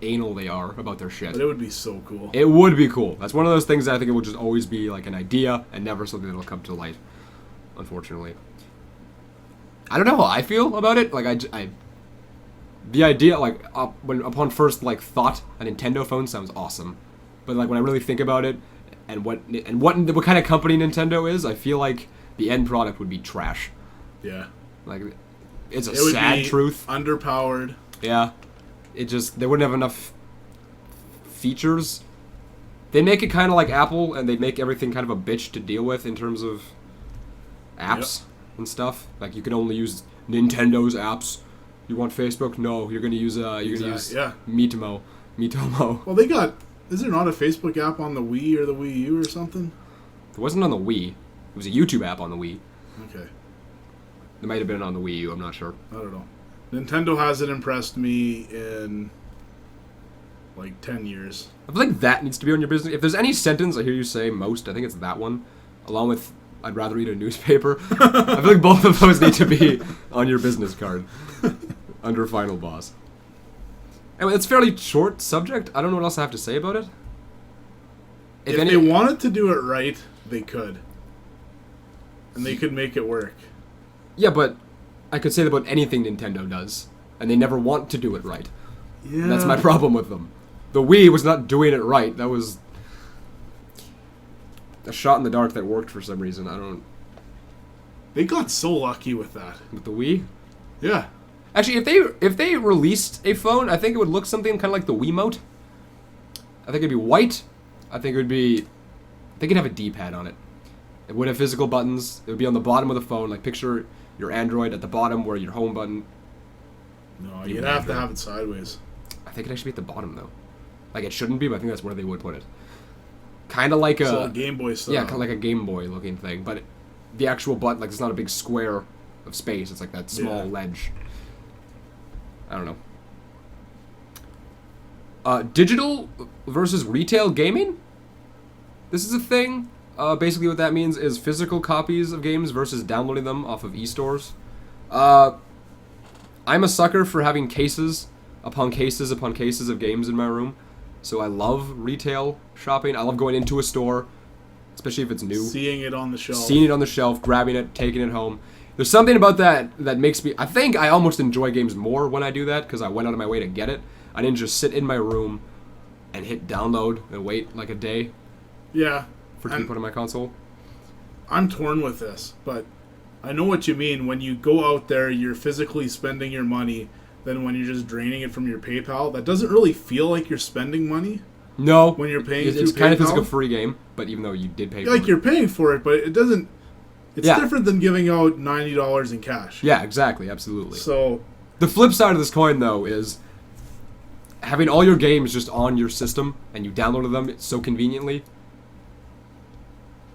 anal they are about their shit. But it would be so cool. It would be cool. That's one of those things that I think it will just always be like an idea and never something that'll come to light, unfortunately. I don't know how I feel about it. Like, the idea, like, upon first, like, thought, a Nintendo phone sounds awesome. But, like, when I really think about it, and what kind of company Nintendo is, I feel like the end product would be trash. Yeah. Like, it's a sad truth. Underpowered. Yeah. It just, they wouldn't have enough features. They make it kind of like Apple, and they make everything kind of a bitch to deal with in terms of apps and stuff. Like, you can only use Nintendo's apps. You want Facebook? No, you're gonna use Mitomo. Well, they got. Is there not a Facebook app on the Wii or the Wii U or something? It wasn't on the Wii. It was a YouTube app on the Wii. Okay. It might have been on the Wii U. I'm not sure. I don't know. Nintendo hasn't impressed me in like 10 years. I feel like that needs to be on your business. If there's any sentence I hear you say most, I think it's that one, along with I'd rather read a newspaper. I feel like both of those need to be on your business card under Final Boss. Anyway, it's a fairly short subject. I don't know what else I have to say about it. If they wanted to do it right, they could. And they could make it work. Yeah, but I could say that about anything Nintendo does, and they never want to do it right. Yeah. And that's my problem with them. The Wii was not doing it right. That was a shot in the dark that worked for some reason. I don't... They got so lucky with that. With the Wii? Yeah. Actually, if they released a phone, I think it would look something kind of like the Wiimote. I think it'd be white. I think it'd have a D-pad on it. It would have physical buttons. It would be on the bottom of the phone. Like, picture your Android at the bottom where your home button... No, you'd have to have it sideways. I think it'd actually be at the bottom, though. Like, it shouldn't be, but I think that's where they would put it. Kind of like a Game Boy style. Yeah, kind of like a Game Boy looking thing, but the actual button, like, it's not a big square of space. It's like that small ledge. I don't know. Digital versus retail gaming? This is a thing. Basically what that means is physical copies of games versus downloading them off of e-stores. I'm a sucker for having cases upon cases upon cases of games in my room. So I love retail shopping. I love going into a store, especially if it's new. Seeing it on the shelf. Seeing it on the shelf, grabbing it, taking it home. There's something about that makes me... I think I almost enjoy games more when I do that, because I went out of my way to get it. I didn't just sit in my room and hit download and wait like a day. Yeah. For it to be put on my console. I'm torn with this, but I know what you mean. When you go out there, you're physically spending your money. Then when you're just draining it from your PayPal, that doesn't really feel like you're spending money. No. When you're paying through it's kind of PayPal. like a free game, but even though you did pay for it. Like, you're paying for it, but it doesn't... It's different than giving out $90 in cash. Yeah, exactly, absolutely. So... The flip side of this coin, though, is having all your games just on your system, and you downloaded them so conveniently.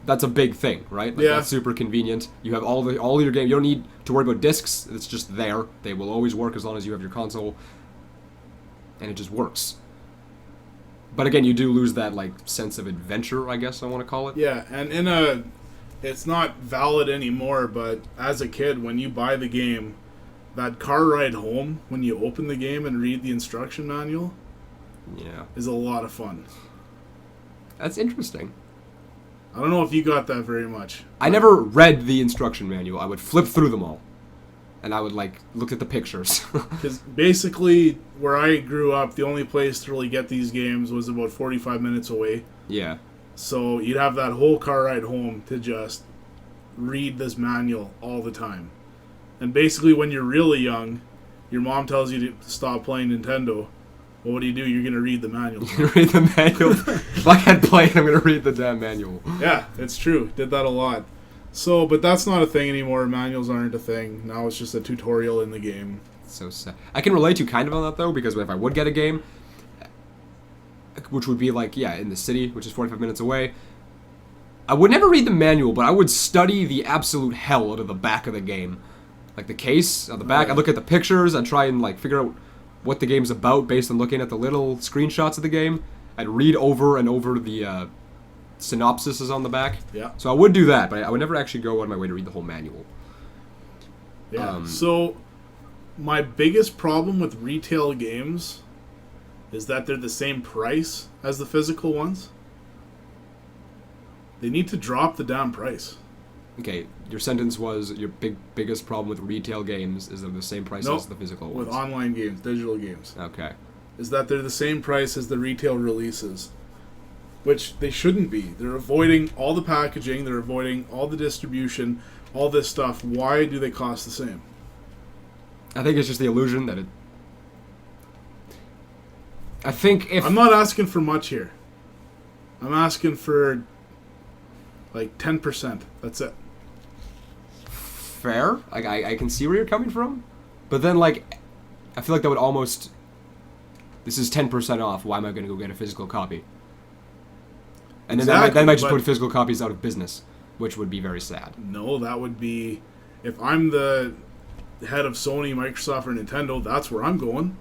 That's a big thing, right? Like, that's super convenient. You have all your games. You don't need to worry about discs. It's just there. They will always work as long as you have your console. And it just works. But again, you do lose that, like, sense of adventure, I guess I want to call it. Yeah, and it's not valid anymore, but as a kid, when you buy the game, that car ride home, when you open the game and read the instruction manual, is a lot of fun. That's interesting. I don't know if you got that very much. I never read the instruction manual. I would flip through them all. and I would like look at the pictures. Because basically, where I grew up, the only place to really get these games was about 45 minutes away. Yeah. So you'd have that whole car ride home to just read this manual all the time. And basically, when you're really young, your mom tells you to stop playing Nintendo. Well, what do? You're going to read the manual. You're going to read the manual. If I can't play it, I'm going to read the damn manual. Yeah, it's true. Did that a lot. So, but that's not a thing anymore. Manuals aren't a thing. Now it's just a tutorial in the game. So sad. I can relate to kind of on that, though, because if I would get a game, which would be like, yeah, in the city, which is 45 minutes away, I would never read the manual, but I would study the absolute hell out of the back of the game. Like the case on the back, I'd look at the pictures, I'd try and like figure out what the game's about based on looking at the little screenshots of the game. I'd read over and over the synopsis on the back. Yeah. So I would do that, but I would never actually go out of my way to read the whole manual. Yeah. So my biggest problem with retail games is that they're the same price as the physical ones. They need to drop the damn price. Okay, your sentence was your biggest problem with retail games is they're the same price as the physical ones. With online games, digital games. Okay. Is that they're the same price as the retail releases. Which they shouldn't be. They're avoiding all the packaging, they're avoiding all the distribution, all this stuff. Why do they cost the same? I think it's just the illusion that it... I think if... I'm not asking for much here. I'm asking for like 10%. That's it. Fair. Like I can see where you're coming from, but then like I feel like that would almost. This is 10% off. Why am I going to go get a physical copy? And then that might just put physical copies out of business, which would be very sad. No, that would be if I'm the head of Sony, Microsoft, or Nintendo. That's where I'm going.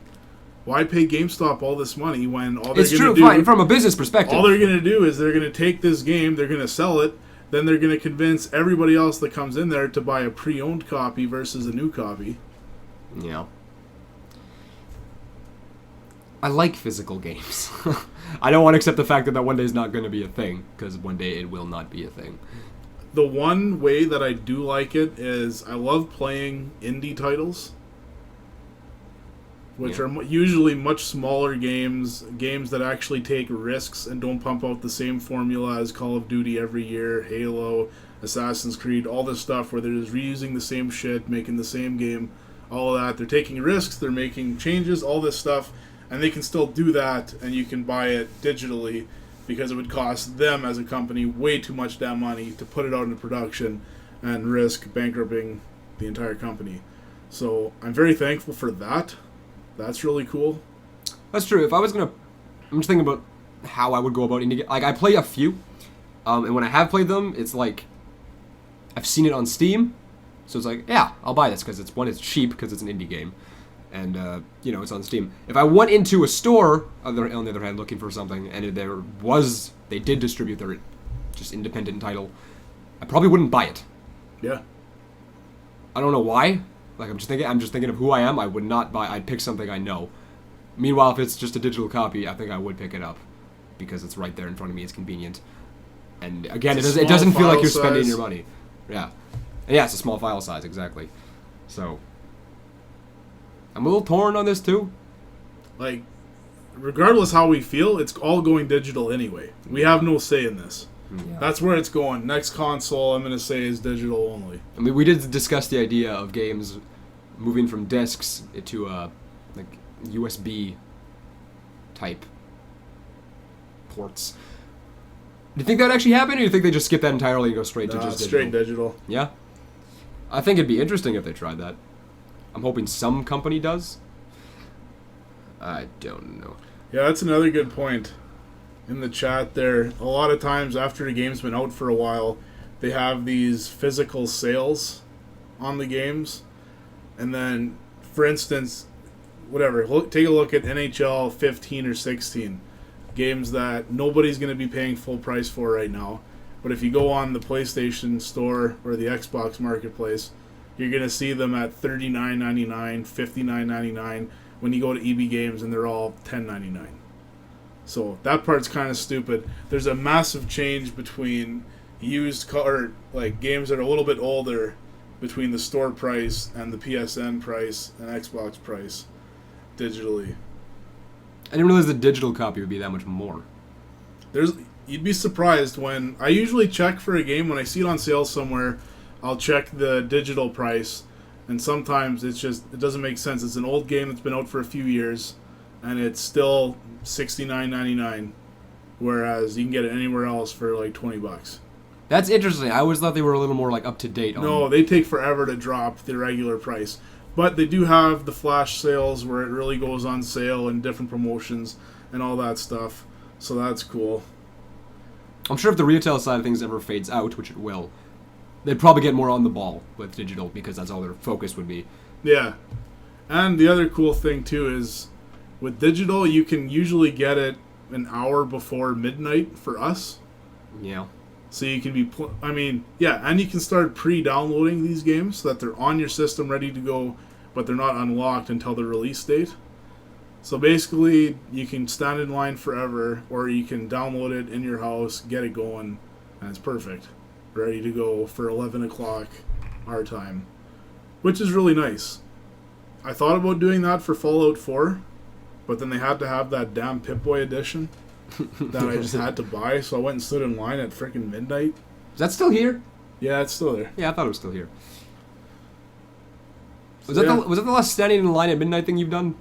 Why pay GameStop all this money when all they're going to do? It's true, fine, from a business perspective. All they're going to do is they're going to take this game, they're going to sell it. Then they're going to convince everybody else that comes in there to buy a pre-owned copy versus a new copy. Yeah. I like physical games. I don't want to accept the fact that one day is not going to be a thing, because one day it will not be a thing. The one way that I do like it is I love playing indie titles, which are usually much smaller games that actually take risks and don't pump out the same formula as Call of Duty every year, Halo, Assassin's Creed, all this stuff where they're just reusing the same shit, making the same game, all of that. They're taking risks, they're making changes, all this stuff, and they can still do that, and you can buy it digitally because it would cost them as a company way too much damn money to put it out into production and risk bankrupting the entire company. So I'm very thankful for that. That's really cool. That's true. If I was gonna, I'm just thinking about how I would go about indie. Like I play a few, and when I have played them, it's like I've seen it on Steam, so it's like yeah, I'll buy this because it's cheap because it's an indie game, and it's on Steam. If I went into a store on the other hand looking for something and they did distribute their just independent title, I probably wouldn't buy it. Yeah. I don't know why. Like I'm just thinking of who I am. I would not buy. I'd pick something I know. Meanwhile, if it's just a digital copy, I think I would pick it up because it's right there in front of me. It's convenient, and again, it doesn't feel like you're spending your money. Yeah, and yeah, it's a small file size exactly. So I'm a little torn on this too. Like, regardless how we feel, it's all going digital anyway. We have no say in this. Yeah. That's where it's going. Next console, I'm going to say, is digital only. I mean, we did discuss the idea of games moving from discs to like USB type ports. Do you think that would actually happen, or do you think they just skip that entirely and go straight to just digital? Straight digital. Yeah? I think it'd be interesting if they tried that. I'm hoping some company does. I don't know. Yeah, that's another good point. In the chat there, a lot of times after the game's been out for a while, they have these physical sales on the games. And then, for instance, take a look at NHL 15 or 16. Games that nobody's going to be paying full price for right now. But if you go on the PlayStation Store or the Xbox Marketplace, you're going to see them at $39.99, $59.99 when you go to EB Games and they're all $10.99. So that part's kind of stupid. There's a massive change between used games that are a little bit older between the store price and the PSN price and Xbox price digitally. I didn't realize the digital copy would be that much more. You'd be surprised when I usually check for a game when I see it on sale somewhere. I'll check the digital price, and sometimes it doesn't make sense. It's an old game that's been out for a few years, and it's still $69.99, whereas you can get it anywhere else for like $20. That's interesting. I always thought they were a little more like up to date. No, they take forever to drop the regular price. But they do have the flash sales where it really goes on sale and different promotions and all that stuff. So that's cool. I'm sure if the retail side of things ever fades out, which it will, they'd probably get more on the ball with digital because that's all their focus would be. Yeah. And the other cool thing, too, is with digital, you can usually get it an hour before midnight for us. Yeah. So you can be, and you can start pre-downloading these games so that they're on your system ready to go, but they're not unlocked until the release date. So basically, you can stand in line forever, or you can download it in your house, get it going, and it's perfect. Ready to go for 11 o'clock our time, which is really nice. I thought about doing that for Fallout 4, but then they had to have that damn Pip-Boy edition that I just had to buy, so I went and stood in line at freaking midnight. Is that still here? Yeah, it's still there. Yeah, I thought it was still here. Was that the last standing in line at midnight thing you've done?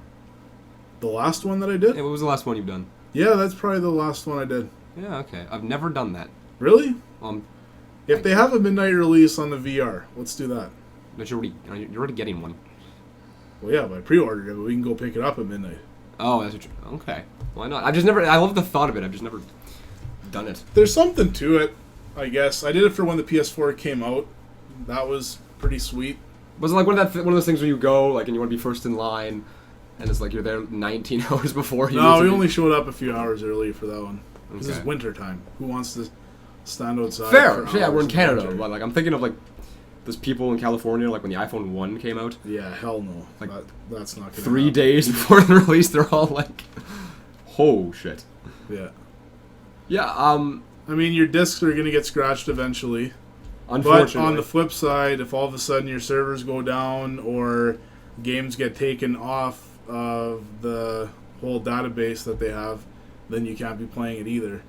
The last one that I did? Yeah, what was the last one you've done? Yeah, that's probably the last one I did. Yeah, okay. I've never done that. Really? If they have a midnight release on the VR, let's do that. But you're already getting one. Well, yeah, but I pre-ordered it, but we can go pick it up at midnight. Oh, that's okay. Why not? I love the thought of it. I've just never done it. There's something to it, I guess. I did it for when the PS4 came out. That was pretty sweet. Was it like one of those things where you go like and you want to be first in line, and it's like you're there 19 hours before you? No, we only showed up a few hours early for that one. Because Okay. it's winter time. Who wants to stand outside? Fair. Yeah, we're in Canada, but like I'm thinking of like those people in California, like when the iPhone 1 came out. Yeah, hell no. Like that's not gonna 3 happen. days before the release, they're all like, "Oh shit." Yeah. Yeah. I mean, your discs are gonna get scratched eventually. Unfortunately. But on the flip side, if all of a sudden your servers go down or games get taken off of the whole database that they have, then you can't be playing it either.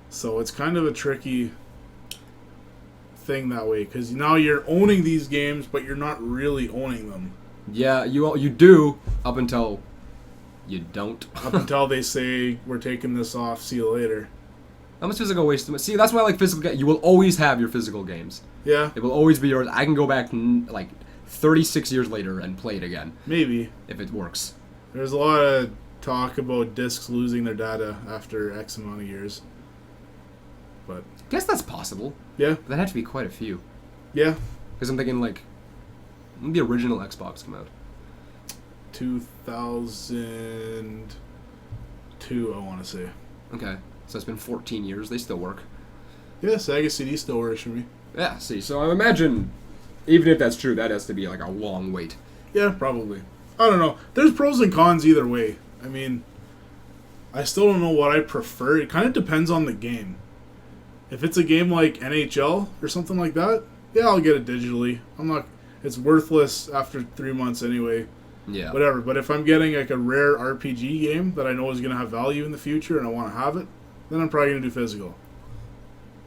So it's kind of a tricky thing that way, because now you're owning these games, but you're not really owning them. Yeah, you do up until you don't. Up until they say, we're taking this off, see you later. How much physical waste? See, that's why I like physical games. You will always have your physical games. Yeah. It will always be yours. I can go back like 36 years later and play it again. Maybe. If it works. There's a lot of talk about discs losing their data after X amount of years. But I guess that's possible. yeah. But that'd have to be quite a few. Yeah. Because I'm thinking like, when did the original Xbox come out? 2002, I want to say. Okay. So it's been 14 years. They still work. Yeah, Sega CD still works for me. Yeah, see. So I imagine, even if that's true, that has to be like a long wait. Yeah, probably. I don't know. There's pros and cons either way. I mean, I still don't know what I prefer. It kind of depends on the game. If it's a game like NHL or something like that, yeah, I'll get it digitally. It's worthless after 3 months anyway. Yeah. Whatever. But if I'm getting like a rare RPG game that I know is going to have value in the future and I want to have it, then I'm probably going to do physical.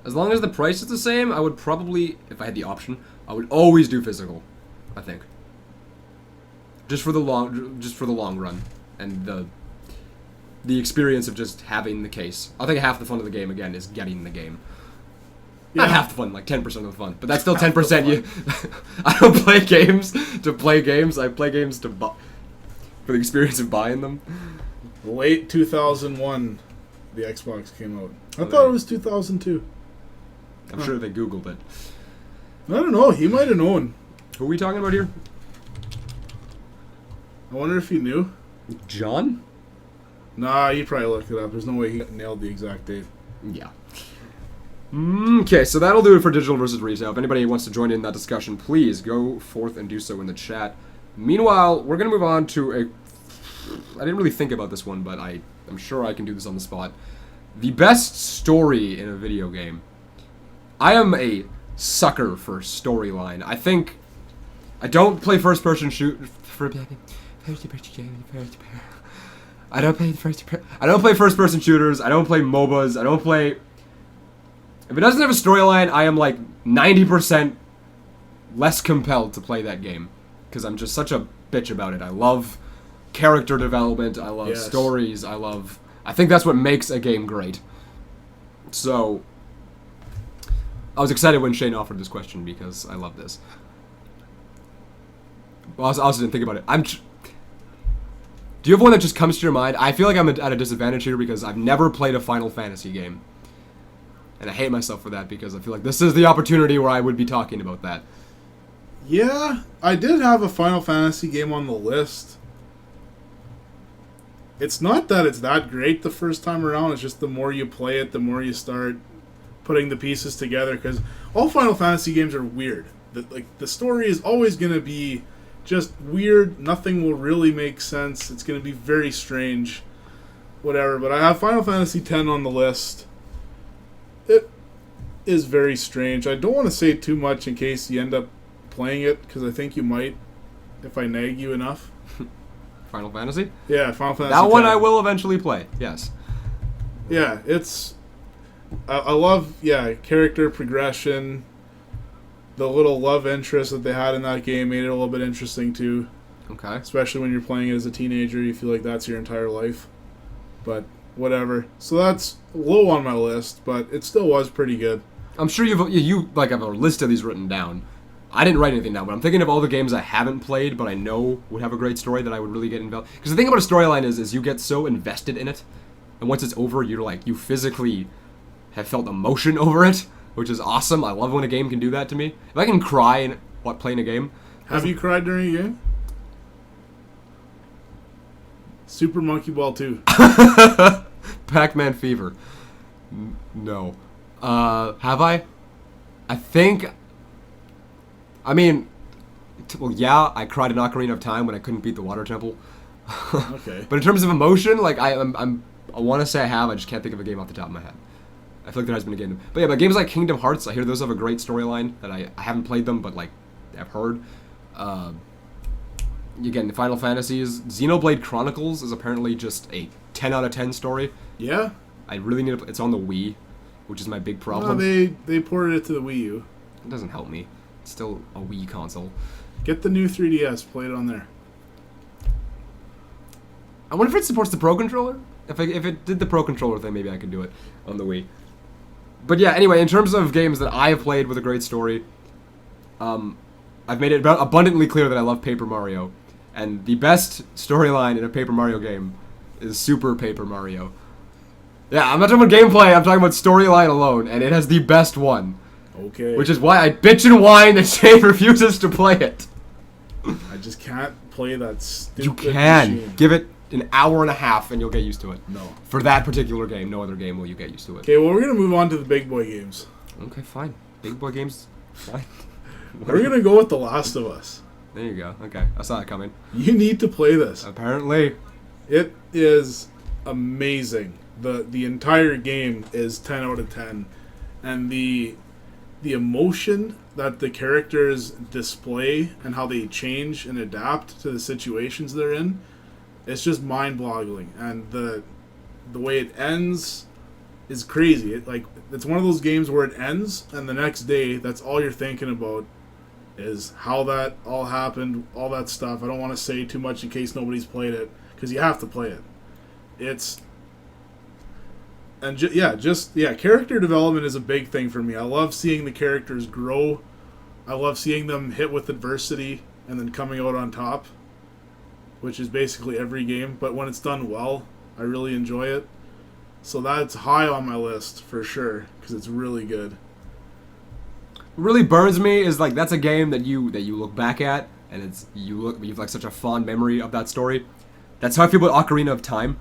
As long as the price is the same, I would probably, if I had the option, I would always do physical. I think. Just for the long run, and the experience of just having the case. I think half the fun of the game again is getting the game. Yeah. Not half the fun, like 10% of the fun, but that's still 10%. I don't play games to play games. I play games for the experience of buying them. Late 2001, the Xbox came out. I thought it was 2002. I'm sure they Googled it. I don't know. He might have known. Who are we talking about here? I wonder if he knew. John? Nah, he probably looked it up. There's no way he nailed the exact date. Yeah. Okay, so that'll do it for digital versus retail. If anybody wants to join in that discussion, please go forth and do so in the chat. Meanwhile, we're going to move on to I didn't really think about this one, but I'm sure I can do this on the spot. The best story in a video game. I am a sucker for storyline. I think I don't play first-person shoot. I don't play first-person shooters. I don't play MOBAs. I don't play. If it doesn't have a storyline, I am like 90% less compelled to play that game because I'm just such a bitch about it. I love character development. I love stories. I think that's what makes a game great. So I was excited when Shane offered this question because I love this. I also didn't think about it. Do you have one that just comes to your mind? I feel like I'm at a disadvantage here because I've never played a Final Fantasy game. And I hate myself for that because I feel like this is the opportunity where I would be talking about that. Yeah, I did have a Final Fantasy game on the list. It's not that it's that great the first time around. It's just the more you play it, the more you start putting the pieces together. Because all Final Fantasy games are weird. The story is always going to be just weird. Nothing will really make sense. It's going to be very strange. Whatever. But I have Final Fantasy X on the list. It is very strange. I don't want to say too much in case you end up playing it, because I think you might if I nag you enough. Final Fantasy? Yeah, Final Fantasy That one X. I will eventually play, yes. Yeah, it's... I love, character progression. The little love interest that they had in that game made it a little bit interesting, too. Okay. Especially when you're playing it as a teenager, you feel like that's your entire life. But whatever. So that's low on my list, but it still was pretty good. I'm sure you like have a list of these written down. I didn't write anything down, but I'm thinking of all the games I haven't played, but I know would have a great story that I would really get involved. Because the thing about a storyline is you get so invested in it, and once it's over, you physically have felt emotion over it, which is awesome. I love when a game can do that to me. If I can cry playing a game. Have you cried during a game? Super Monkey Ball 2. Pac-Man Fever. No. Have I? I think... I cried in Ocarina of Time when I couldn't beat the Water Temple. Okay. But in terms of emotion, like I want to say I have. I just can't think of a game off the top of my head. I feel like there has been a game. But yeah, but games like Kingdom Hearts, I hear those have a great storyline that I haven't played them, but like I've heard. Again, the Final Fantasies, Xenoblade Chronicles is apparently just a 10 out of 10 story. Yeah. I really need to. It's on the Wii, which is my big problem. They ported it to the Wii U. It doesn't help me. It's still a Wii console. Get the new 3DS. Play it on there. I wonder if it supports the Pro Controller. If it did the Pro Controller thing, maybe I could do it on the Wii. But yeah, anyway, in terms of games that I have played with a great story, I've made it abundantly clear that I love Paper Mario. And the best storyline in a Paper Mario game is Super Paper Mario. Yeah, I'm not talking about gameplay, I'm talking about storyline alone, and it has the best one. Okay. Which is why I bitch and whine that Shane refuses to play it. I just can't play that stupid You can. machine. Give it an hour and a half and you'll get used to it. No. For that particular game, no other game will you get used to it. Okay, well, we're going to move on to the big boy games. Okay, fine. Big boy games, fine. We're going to go with The Last of Us. There you go. Okay, I saw that coming. You need to play this. Apparently. It is amazing. The entire game is 10 out of 10. And the emotion that the characters display and how they change and adapt to the situations they're in, it's just mind-boggling. And the way it ends is crazy. It's one of those games where it ends and the next day that's all you're thinking about is how that all happened, all that stuff. I don't want to say too much in case nobody's played it, because you have to play it. Character development is a big thing for me. I love seeing the characters grow. I love seeing them hit with adversity and then coming out on top, which is basically every game. But when it's done well, I really enjoy it. So that's high on my list for sure, because it's really good. What really burns me is like that's a game that you look back at and you've like such a fond memory of that story. That's how I feel about Ocarina of Time.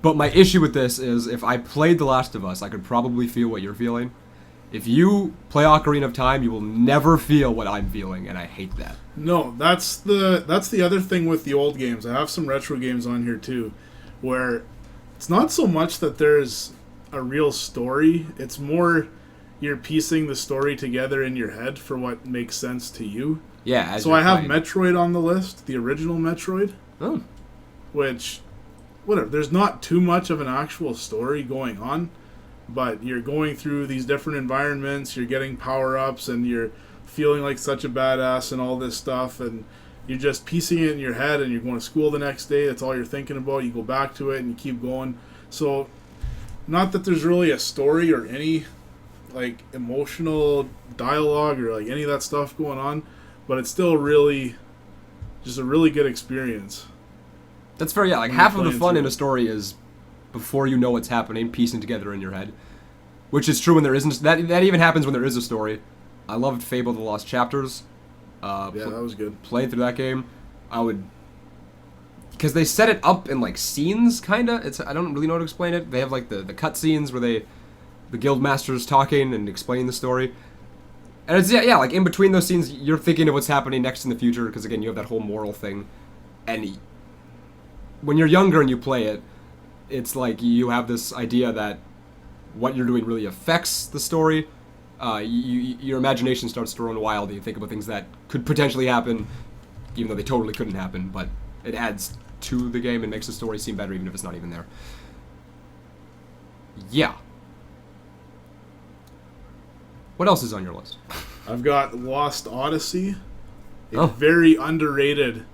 But my issue with this is if I played The Last of Us, I could probably feel what you're feeling. If you play Ocarina of Time, you will never feel what I'm feeling, and I hate that. No, that's the other thing with the old games. I have some retro games on here too, where it's not so much that there's a real story. It's more you're piecing the story together in your head for what makes sense to you. Yeah. So I have Metroid on the list, the original Metroid. Oh. Which, whatever. There's not too much of an actual story going on, but you're going through these different environments. You're getting power-ups, and you're feeling like such a badass and all this stuff, and you're just piecing it in your head, and you're going to school the next day. That's all you're thinking about. You go back to it, and you keep going. So, not that there's really a story or any like emotional dialogue or like any of that stuff going on, but it's still really just a really good experience. That's fair, yeah. Like half of the fun in a story is before you know what's happening, piecing together in your head, which is true when there isn't. That even happens when there is a story. I loved Fable: The Lost Chapters. Yeah, that was good. Played through that game, because they set it up in like scenes, kinda. I don't really know how to explain it. They have like the cut scenes where the guild masters talking and explaining the story, and it's yeah, like in between those scenes, you're thinking of what's happening next in the future, because again, you have that whole moral thing, and when you're younger and you play it, it's like you have this idea that what you're doing really affects the story. Your imagination starts to run wild, and you think about things that could potentially happen, even though they totally couldn't happen, but it adds to the game and makes the story seem better even if it's not even there. Yeah. What else is on your list? I've got Lost Odyssey, a very underrated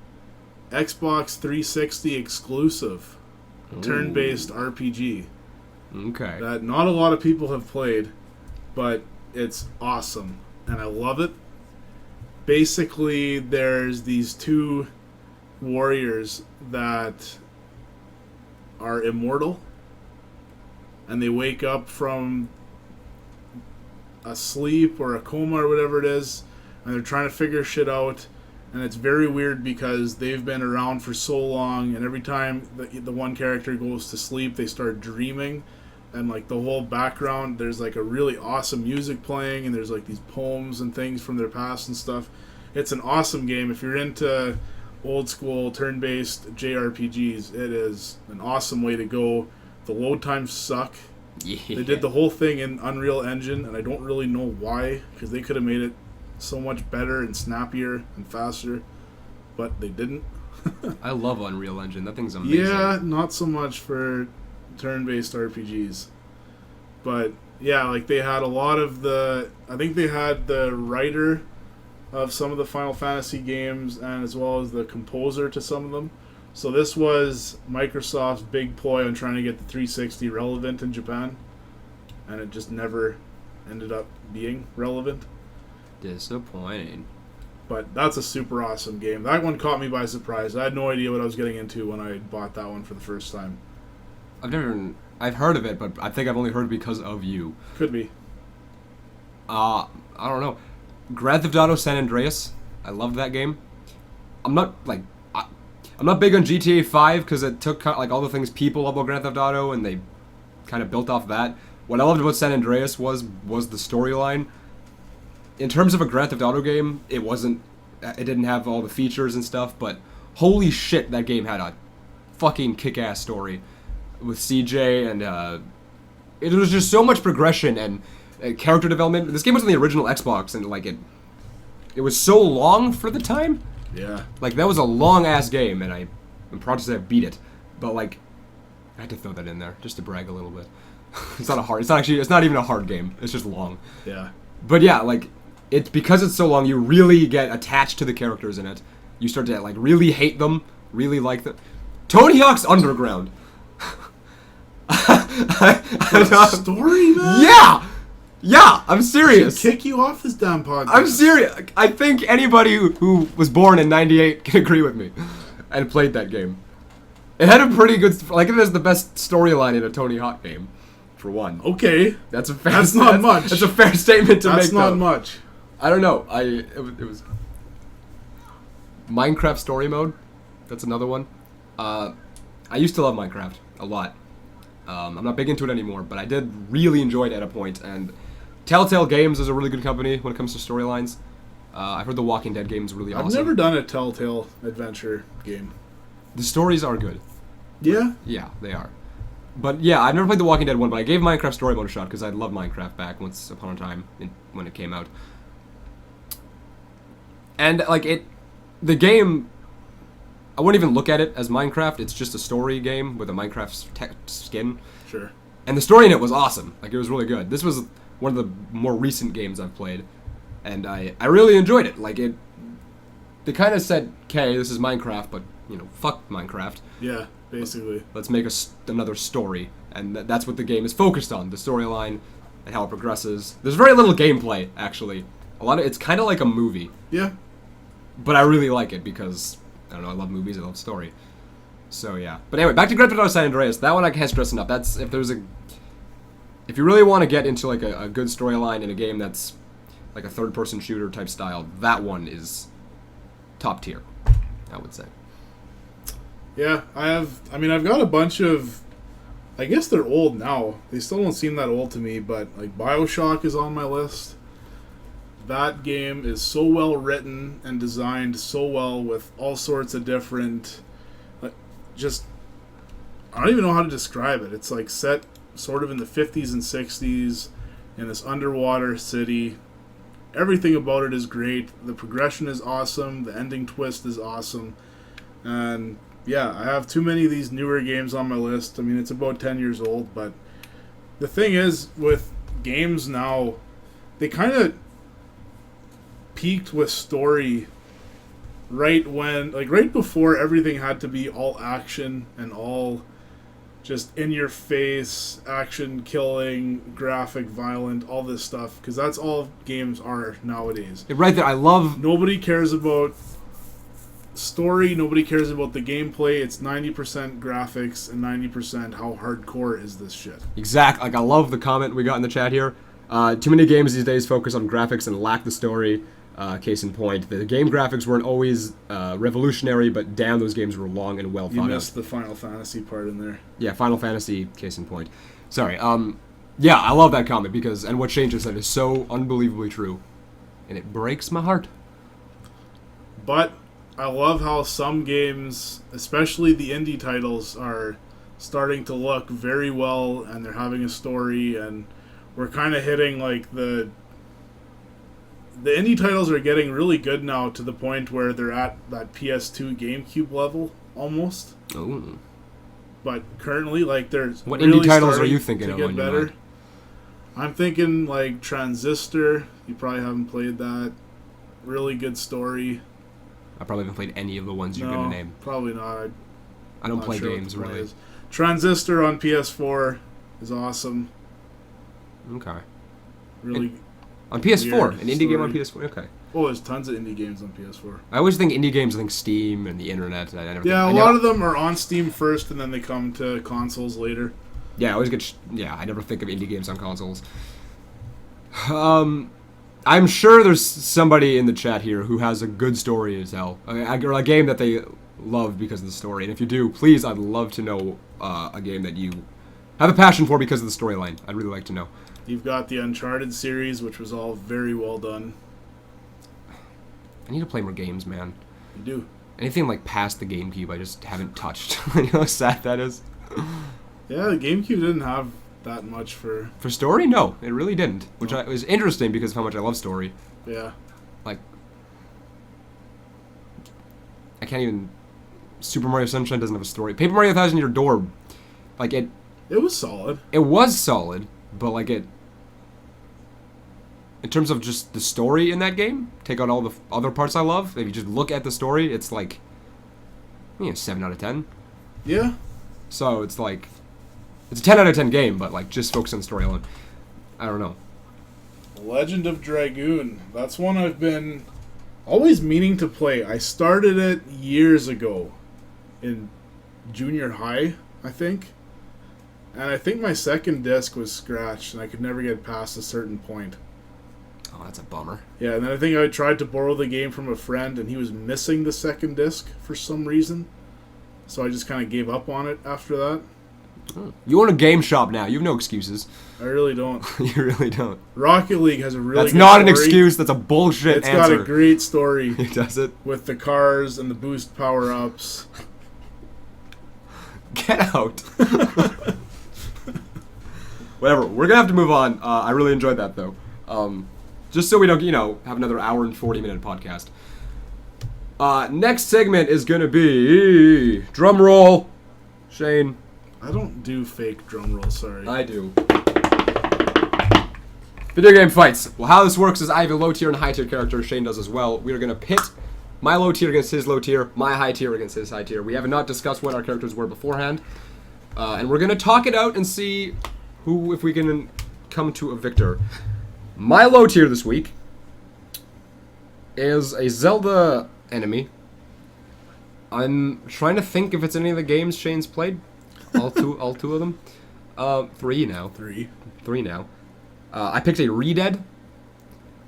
Xbox 360 exclusive turn-based RPG. Okay. That not a lot of people have played, but it's awesome, and I love it. Basically, there's these two warriors that are immortal, and they wake up from a sleep or a coma or whatever it is, and they're trying to figure shit out. And it's very weird because they've been around for so long, and every time the one character goes to sleep, they start dreaming. And like the whole background, there's like a really awesome music playing, and there's like these poems and things from their past and stuff. It's an awesome game. If you're into old school turn-based JRPGs, it is an awesome way to go. The load times suck. Yeah. They did the whole thing in Unreal Engine, and I don't really know why, because they could have made it so much better and snappier and faster, but they didn't. I love Unreal Engine. That thing's amazing. Yeah, not so much for turn-based RPGs. But yeah, like they had a lot of I think they had the writer of some of the Final Fantasy games, and as well as the composer to some of them. So this was Microsoft's big ploy on trying to get the 360 relevant in Japan, and it just never ended up being relevant. Disappointing. But that's a super awesome game. That one caught me by surprise. I had no idea what I was getting into when I bought that one for the first time. I've heard of it, but I think I've only heard because of you. Could be. I don't know. Grand Theft Auto San Andreas. I loved that game. I'm not big on GTA 5 because it took like all the things people love about Grand Theft Auto, and they kind of built off that. What I loved about San Andreas was the storyline. In terms of a Grand Theft Auto game, it didn't have all the features and stuff, but holy shit, that game had a fucking kick-ass story with CJ, and it was just so much progression and character development. This game was on the original Xbox, and like it was so long for the time. Yeah. Like that was a long ass game, and I'm proud to say I beat it. But like, I had to throw that in there just to brag a little bit. It's not even a hard game. It's just long. Yeah. But yeah, like it's because it's so long, you really get attached to the characters in it. You start to like really hate them, really like them. Tony Hawk's Underground. Story, man? Yeah, I'm serious. Should kick you off this damn podcast. I'm serious. I think anybody who was born in '98 can agree with me and played that game. It had a pretty good, like it has the best storyline in a Tony Hawk game, for one. Okay, that's a fair. That's not much. That's a fair statement to make. That's not much. I don't know. It was Minecraft story mode. That's another one. I used to love Minecraft a lot. I'm not big into it anymore, but I did really enjoy it at a point, and Telltale Games is a really good company when it comes to storylines. I've heard the Walking Dead game is really awesome. I've never done a Telltale adventure game. The stories are good. Yeah? Yeah, they are. But yeah, I've never played the Walking Dead one, but I gave Minecraft story mode a shot because I loved Minecraft back once upon a time when it came out. And the game, I wouldn't even look at it as Minecraft. It's just a story game with a Minecraft skin. Sure. And the story in it was awesome. Like, it was really good. This was one of the more recent games I've played, and I really enjoyed it. Like, they kind of said, okay, this is Minecraft, but, fuck Minecraft. Yeah, basically. Let's make another story, and that's what the game is focused on, the storyline and how it progresses. There's very little gameplay, actually. It's kind of like a movie. Yeah. But I really like it because, I don't know, I love movies, I love story. So, yeah. But anyway, back to Grand Theft Auto San Andreas. That one I can't stress enough. That's, if you really want to get into, like, a good storyline in a game that's, like, a third-person shooter type style, that one is top tier, I would say. Yeah, I've got a bunch of, I guess they're old now. They still don't seem that old to me, but, like, BioShock is on my list. That game is so well written and designed so well with all sorts of different, I don't even know how to describe it. It's like set sort of in the 50s and 60s in this underwater city. Everything about it is great. The progression is awesome. The ending twist is awesome. And yeah, I have too many of these newer games on my list. I mean, it's about 10 years old, but the thing is, with games now, they kind of peaked with story right before everything had to be all action and all just in your face action, killing, graphic, violent, all this stuff, because that's all games are nowadays. Right there, nobody cares about story, nobody cares about the gameplay. It's 90% graphics and 90% how hardcore is this shit. Exactly. Like, I love the comment we got in the chat here. Too many games these days focus on graphics and lack the story. Case in point, the game graphics weren't always revolutionary, but damn, those games were long and well thought out. You missed the Final Fantasy part in there. Yeah, Final Fantasy, case in point. Sorry. Yeah, I love that comment because, and what Shane just said is so unbelievably true, and it breaks my heart. But I love how some games, especially the indie titles, are starting to look very well, and they're having a story, and we're kind of hitting like the indie titles are getting really good now to the point where they're at that PS2 GameCube level almost. Oh. But currently, like, there's what really indie titles are you thinking of on better. Your mind? I'm thinking like Transistor. You probably haven't played that. Really good story. I probably haven't played any of the ones you're going to name. Probably not. I don't play games really. Transistor on PS4 is awesome. Okay. Really. On PS4, an indie game on PS4. Okay. Oh, there's tons of indie games on PS4. I always think indie games. I think Steam and the internet. A lot of them are on Steam first, and then they come to consoles later. Yeah, I always get. I never think of indie games on consoles. I'm sure there's somebody in the chat here who has a good story to tell, or a game that they love because of the story. And if you do, please, I'd love to know a game that you have a passion for because of the storyline. I'd really like to know. You've got the Uncharted series, which was all very well done. I need to play more games, man. You do. Anything like past the GameCube, I just haven't touched. You know how sad that is? Yeah, the GameCube didn't have that much for story? No, it really didn't. Which was interesting because of how much I love story. Yeah. Like, I can't even... Super Mario Sunshine doesn't have a story. Paper Mario Thousand Year Door, like, it was solid. It was solid, but like in terms of just the story in that game, take out all the other parts I love, if you just look at the story, it's like 7 out of 10. Yeah. So it's like, it's a 10 out of 10 game, but like just focus on the story alone. I don't know. Legend of Dragoon. That's one I've been always meaning to play. I started it years ago in junior high, I think. And I think my second disc was scratched, and I could never get past a certain point. Oh, that's a bummer. Yeah, and then I think I tried to borrow the game from a friend, and he was missing the second disc for some reason. So I just kind of gave up on it after that. Oh. You own a GameShop now. You have no excuses. I really don't. You really don't. Rocket League has a really That's good not story. An excuse. That's a bullshit It's answer. got a great story. Does it? With the cars and the boost power-ups. Get out. Whatever. We're going to have to move on. I really enjoyed that, though. Just so we don't, have another hour and 40-minute podcast. Next segment is going to be... Drum roll. Shane. I don't do fake drum rolls, sorry. I do. Video game fights. Well, how this works is I have a low tier and high tier character. Shane does as well. We are going to pit my low tier against his low tier, my high tier against his high tier. We have not discussed what our characters were beforehand. And we're going to talk it out and see if we can come to a victor. My low tier this week is a Zelda enemy. I'm trying to think if it's any of the games Shane's played. All two of them. Three now. Three now. I picked a Re-Dead.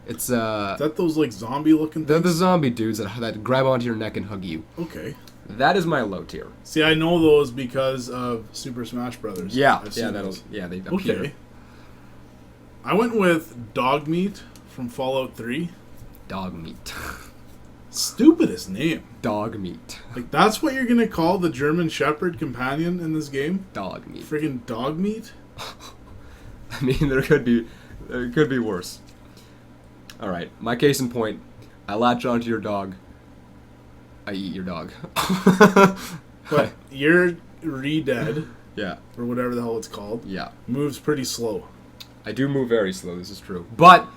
It's Is that those like zombie looking things? They're the zombie dudes that grab onto your neck and hug you. Okay. That is my low tier. See, I know those because of Super Smash Brothers. Yeah, they appear. Okay. I went with Dog Meat from Fallout 3. Dog Meat. Stupidest name. Dog Meat. Like, that's what you're gonna call the German Shepherd companion in this game? Dog Meat. Friggin' Dog Meat? I mean, there could be worse. All right, my case in point. I latch onto your dog. I eat your dog. But your Re-Dead, yeah, or whatever the hell it's called, yeah, moves pretty slow. I do move very slow. This is true. But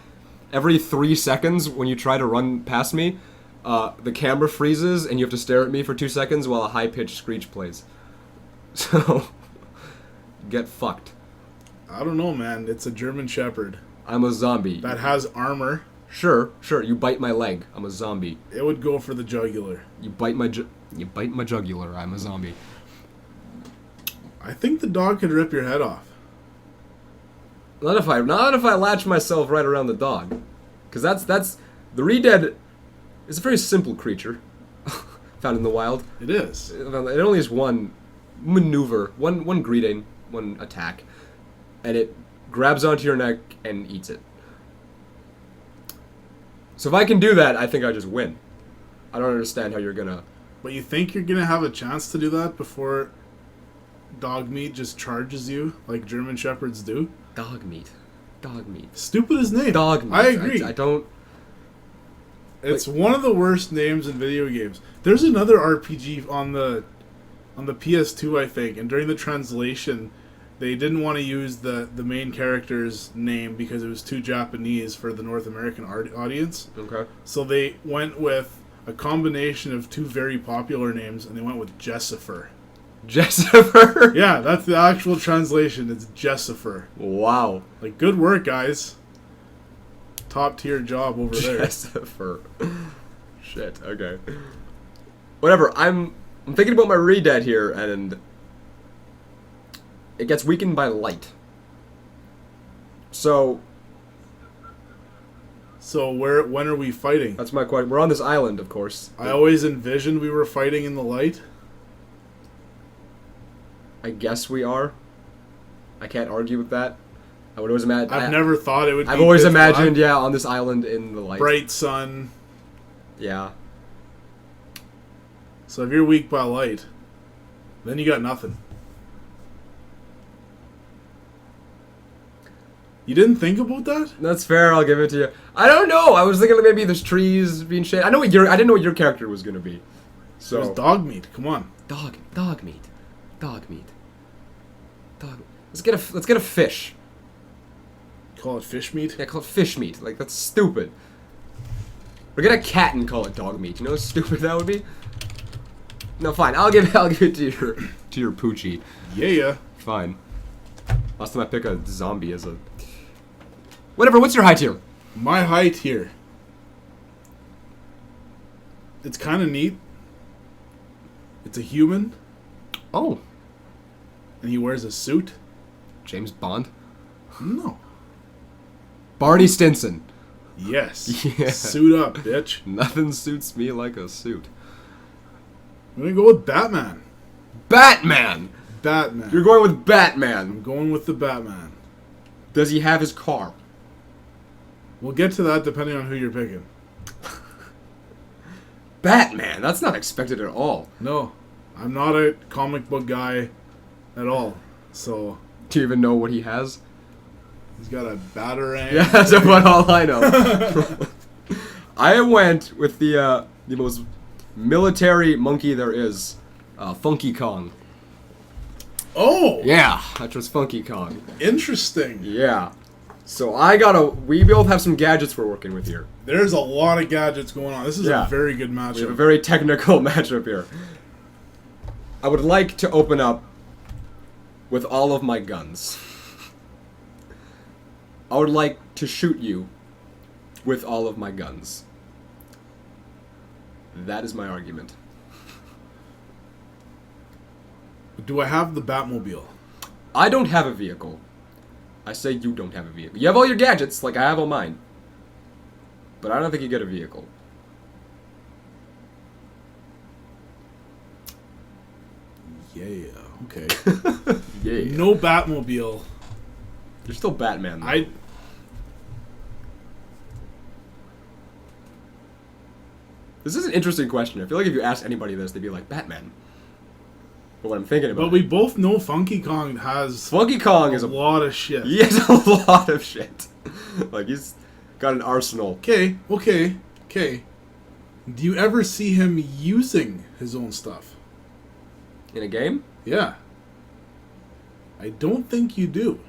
every 3 seconds, when you try to run past me, the camera freezes and you have to stare at me for 2 seconds while a high-pitched screech plays. So, get fucked. I don't know, man. It's a German Shepherd. I'm a zombie. That has armor. Sure. You bite my leg. I'm a zombie. It would go for the jugular. You bite my jugular. I'm a zombie. I think the dog could rip your head off. Not if I latch myself right around the dog, because that's the Re-Dead is a very simple creature found in the wild. It is. It only has one maneuver, one greeting, one attack, and it grabs onto your neck and eats it. So if I can do that, I think I just win. I don't understand how you're gonna... But you think you're gonna have a chance to do that before Dog Meat just charges you like German Shepherds do? Dog Meat. Stupidest name. Dog Meat. I agree. I don't... It's one of the worst names in video games. There's another RPG on the PS2, I think, and during the translation, they didn't want to use the main character's name because it was too Japanese for the North American audience. Okay. So they went with a combination of two very popular names, and they went with Jessifer. Jessifer? Yeah, that's the actual translation. It's Jessifer. Wow. Like, good work, guys. Top tier job over there. Jessifer. Shit, okay. Whatever, I'm thinking about my Re-Dead here, and it gets weakened by light. So when are we fighting? that's my question. We're on this island, of course. I always envisioned we were fighting in the light. I guess we are. I can't argue with that. I would always imagine. I've never thought it would be I've always pitch imagined, black. yeah, on this island in the light. Bright sun. Yeah. So if you're weak by light, then you got nothing. You didn't think about that? That's fair, I'll give it to you. I don't know. I was thinking like maybe there's trees being shaded. I didn't know what your character was gonna be. So It was Dog Meat. Come on. Dog meat. Let's get a fish. Call it fish meat? Yeah, call it fish meat. Like, that's stupid. Or get a cat and call it dog meat. You know how stupid that would be? No, fine. I'll give it to your Poochie. Yeah. Fine. Last time I pick a zombie as a... Whatever, what's your high tier? My height here. It's kind of neat. It's a human, Oh, and he wears a suit. James Bond? No. Barney Stinson. Yes. Yeah. Suit up, bitch. Nothing suits me like a suit. I'm going to go with Batman. Batman! Batman. You're going with I'm Batman. going with the Batman. Does he have his car? We'll get to that depending on who you're picking. Batman? That's not expected at all. No. I'm not a comic book guy at all. So, Do you even know what he has? he's got a batarang. Yeah, that's about all I know. I went with the military monkey there is. Funky Kong. Oh! Yeah, that's just Funky Kong. Interesting. Yeah. So we both have some gadgets we're working with here. There's a lot of gadgets going on. This is a very good matchup. We have a very technical matchup here. I would like to open up with all of my guns. I would like to shoot you with all of my guns. That is my argument. Do I have the Batmobile? I don't have a vehicle. I say you don't have a vehicle. You have all your gadgets, like I have all mine. But I don't think you get a vehicle. Yeah, okay. Yeah. No Batmobile. You're still Batman, though. This is an interesting question. I feel like if you ask anybody this, they'd be like, Batman. But what I'm thinking about... But we both know Funky Kong has... Funky Kong is a lot of shit. He has a lot of shit. Like, he's got an arsenal. Okay. Do you ever see him using his own stuff? In a game? Yeah. I don't think you do.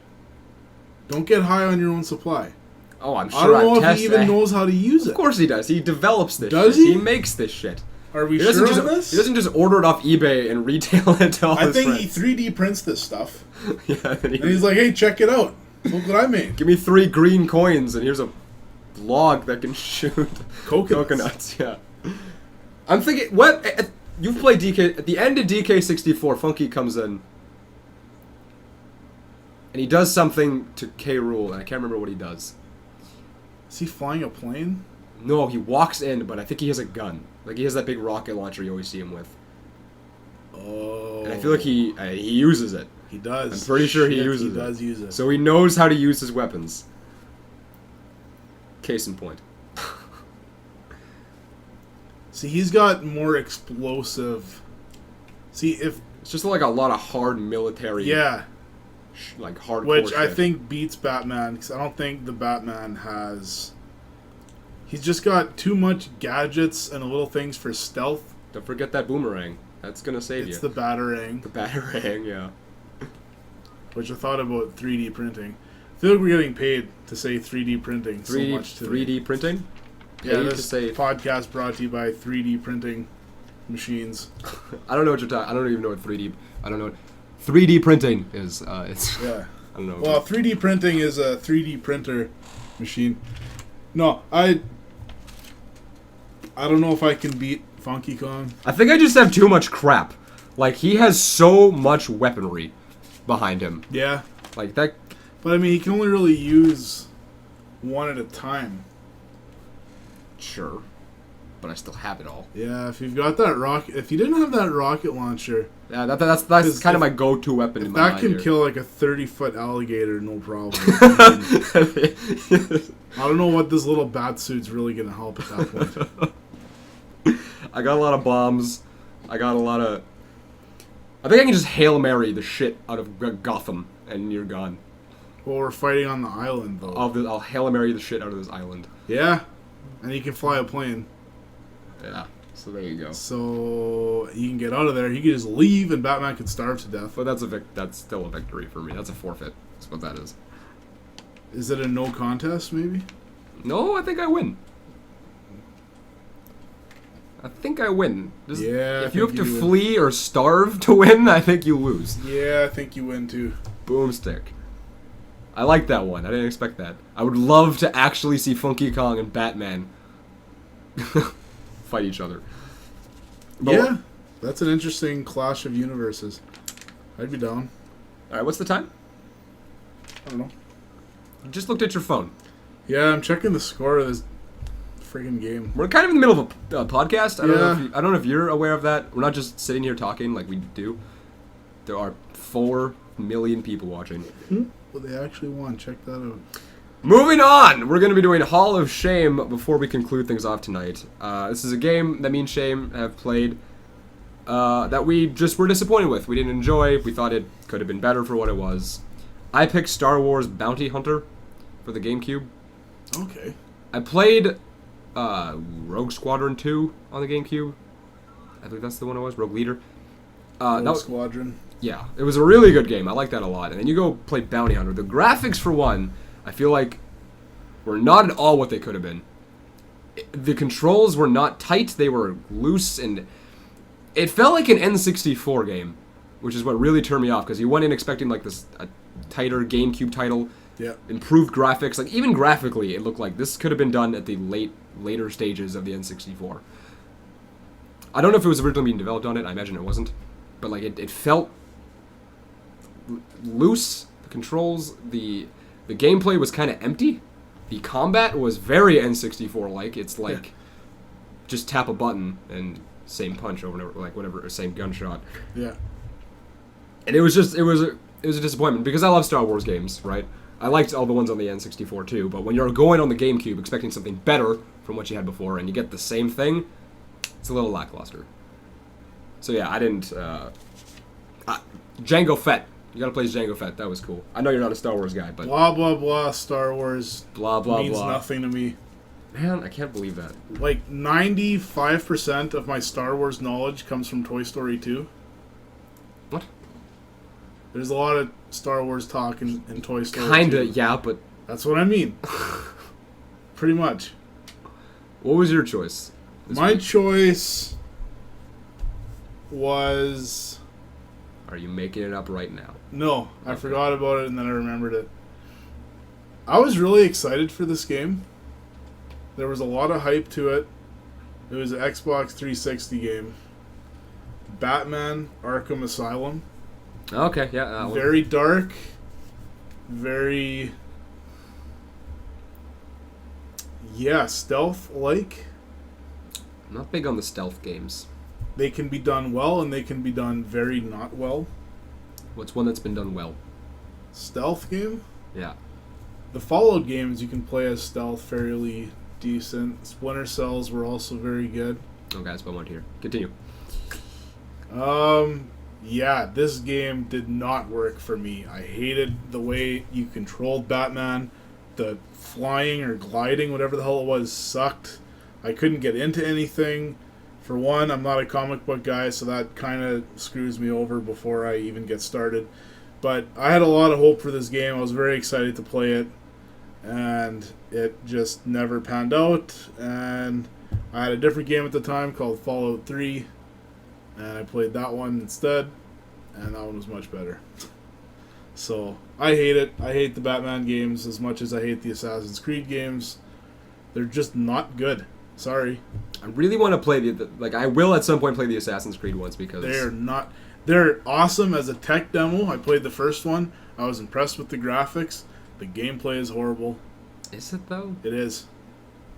Don't get high on your own supply. Oh, I'm sure I don't know if he even knows how to use it. Of course he does. He develops this shit. Does he? He makes this shit. Are we sure on this? He doesn't just order it off eBay and retail it to all his friends. I think he 3D prints this stuff. Yeah, and he's like, hey, check it out. Look what I made. Give me 3 green coins and here's a log that can shoot coconuts. Yeah. I'm thinking, what? You've played DK. At the end of DK64, Funky comes in. And he does something to K. Rool, and I can't remember what he does. Is he flying a plane? No, he walks in, but I think he has a gun. Like, he has that big rocket launcher you always see him with. Oh. And I feel like he uses it. He does. I'm pretty sure he uses it. He does use it. So he knows how to use his weapons. Case in point. See, he's got more explosive... See, if... It's just like a lot of hard military... Yeah. Like, hardcore Which shit. I think beats Batman, because I don't think the Batman has... He's just got too much gadgets and little things for stealth. Don't forget that boomerang. That's gonna save you. It's the Batarang. The Batarang, yeah. Which I thought about 3D printing. I feel like we're getting paid to say 3D printing so much today. 3D printing? Yeah, this podcast brought to you by 3D printing machines. I don't know what you're talking. I don't even know what 3D. I don't know what 3D printing is. It's yeah. I don't know. Well, 3D printing is a 3D printer machine. No, I don't know if I can beat Funky Kong. I think I just have too much crap. Like, he has so much weaponry behind him. Yeah. Like that. But I mean, he can only really use one at a time. Sure. But I still have it all. Yeah, if you've got that rocket... If you didn't have that rocket launcher... Yeah, that's kind of my go-to weapon in my mind. That can here. kill like a 30-foot alligator, no problem. I don't know what this little bat suit's really going to help at that point. I got a lot of bombs. I think I can just Hail Mary the shit out of Gotham, and you're gone. Well, we're fighting on the island, though. I'll Hail Mary the shit out of this island. Yeah, and you can fly a plane. Yeah, so there you go. So you can get out of there. He can just leave, and Batman could starve to death. But that's still a victory for me. That's a forfeit. That's what that is. Is it a no contest, maybe? No, I think I win. Yeah. If you have to flee or starve to win, I think you lose. Yeah, I think you win too. Boomstick. I like that one. I didn't expect that. I would love to actually see Funky Kong and Batman fight each other. But yeah, that's an interesting clash of universes. I'd be down. Alright, what's the time? I don't know. You just looked at your phone. Yeah, I'm checking the score of this friggin' game. We're kind of in the middle of a podcast. I don't know if you're aware of that. We're not just sitting here talking like we do. There are 4 million people watching. Well, they actually won. Check that out. Moving on! We're going to be doing Hall of Shame before we conclude things off tonight. This is a game that me and Shame have played that we just were disappointed with. We didn't enjoy. We thought it could have been better for what it was. I picked Star Wars Bounty Hunter for the GameCube. Okay. I played Rogue Squadron 2 on the GameCube. I believe that's the one it was. Rogue Leader. Rogue Squadron. Yeah, it was a really good game. I like that a lot. And then you go play Bounty Hunter. The graphics, for one, I feel like were not at all what they could have been. The controls were not tight. They were loose, and it felt like an N64 game, which is what really turned me off, because you went in expecting like this a tighter GameCube title, improved graphics. Like even graphically, it looked like this could have been done at the later stages of the N64. I don't know if it was originally being developed on it. I imagine it wasn't, but like it felt loose. The controls, the gameplay was kind of empty. The combat was very N64-like. It's like just tap a button and same punch over and over, like whatever, or same gunshot. Yeah. And it was a disappointment because I love Star Wars games, right? I liked all the ones on the N64 too, but when you're going on the GameCube expecting something better from what you had before and you get the same thing, it's a little lackluster. So yeah, I didn't. Jango Fett. You gotta play as Jango Fett. That was cool. I know you're not a Star Wars guy, but blah blah blah. Star Wars blah blah means blah. nothing to me. Man, I can't believe that. Like 95% of my Star Wars knowledge comes from Toy Story 2. What? There's a lot of Star Wars talk in Toy Story. Kinda, 2. yeah, but that's what I mean. Pretty much. What was your choice? My choice was. Are you making it up right now? No, I forgot about it and then I remembered it. I was really excited for this game. There was a lot of hype to it. It was an Xbox 360 game. Batman Arkham Asylum. Okay, yeah. Very dark. Very... yeah, stealth-like. I'm not big on the stealth games. They can be done well and they can be done very not well. What's one that's been done well? Stealth game? Yeah. The Fallout games you can play as stealth fairly decent. Splinter Cells were also very good. Okay, that's what I want to hear. Continue. Yeah, this game did not work for me. I hated the way you controlled Batman. The flying or gliding, whatever the hell it was, sucked. I couldn't get into anything. For one, I'm not a comic book guy, so that kind of screws me over before I even get started. But I had a lot of hope for this game. I was very excited to play it, and it just never panned out. And I had a different game at the time called Fallout 3, and I played that one instead, and that one was much better. So, I hate it. I hate the Batman games as much as I hate the Assassin's Creed games. They're just not good. Sorry. I really want to play I will at some point play the Assassin's Creed ones because they're awesome as a tech demo. I played the first one. I was impressed with the graphics. The gameplay is horrible. Is it though? It is.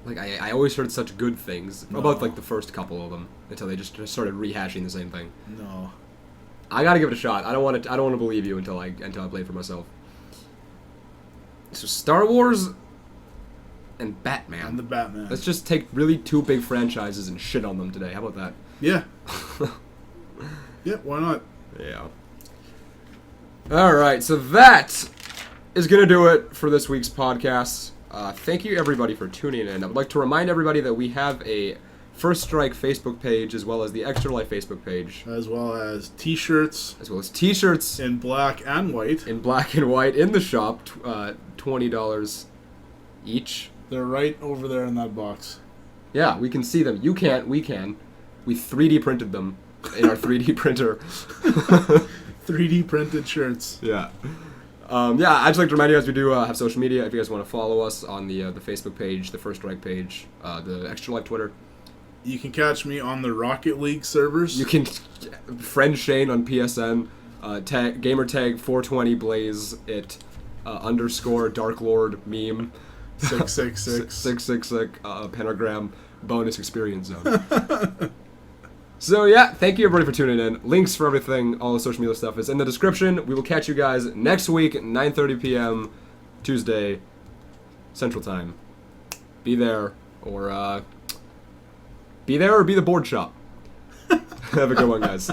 Like I always heard such good things about like the first couple of them until they just started rehashing the same thing. No. I gotta give it a shot. I don't want to believe you until I play it for myself. So Star Wars and Batman. And the Batman. Let's just take really two big franchises and shit on them today. How about that? Yeah. Yeah, why not? Yeah. Alright, so that is going to do it for this week's podcast. Thank you, everybody, for tuning in. I would like to remind everybody that we have a First Strike Facebook page as well as the Extra Life Facebook page. As well as T-shirts. As well as T-shirts. In black and white. In black and white in the shop. $20 each. They're right over there in that box. Yeah, we can see them. You can't. We can. We 3D printed them in our 3D printer. 3D printed shirts. Yeah. I'd just like to remind you guys we do have social media. If you guys want to follow us on the Facebook page, the First Strike page, the Extra Life Twitter. You can catch me on the Rocket League servers. You can friend Shane on PSN. Gamertag 420 Blaze it _ Dark Lord meme. 666. 666 pentagram bonus experience zone. So yeah, thank you everybody for tuning in. Links for everything, all the social media stuff is in the description. We will catch you guys next week at 9:30 p.m. Tuesday Central Time. Be there or be the board shop. Have a good one, guys.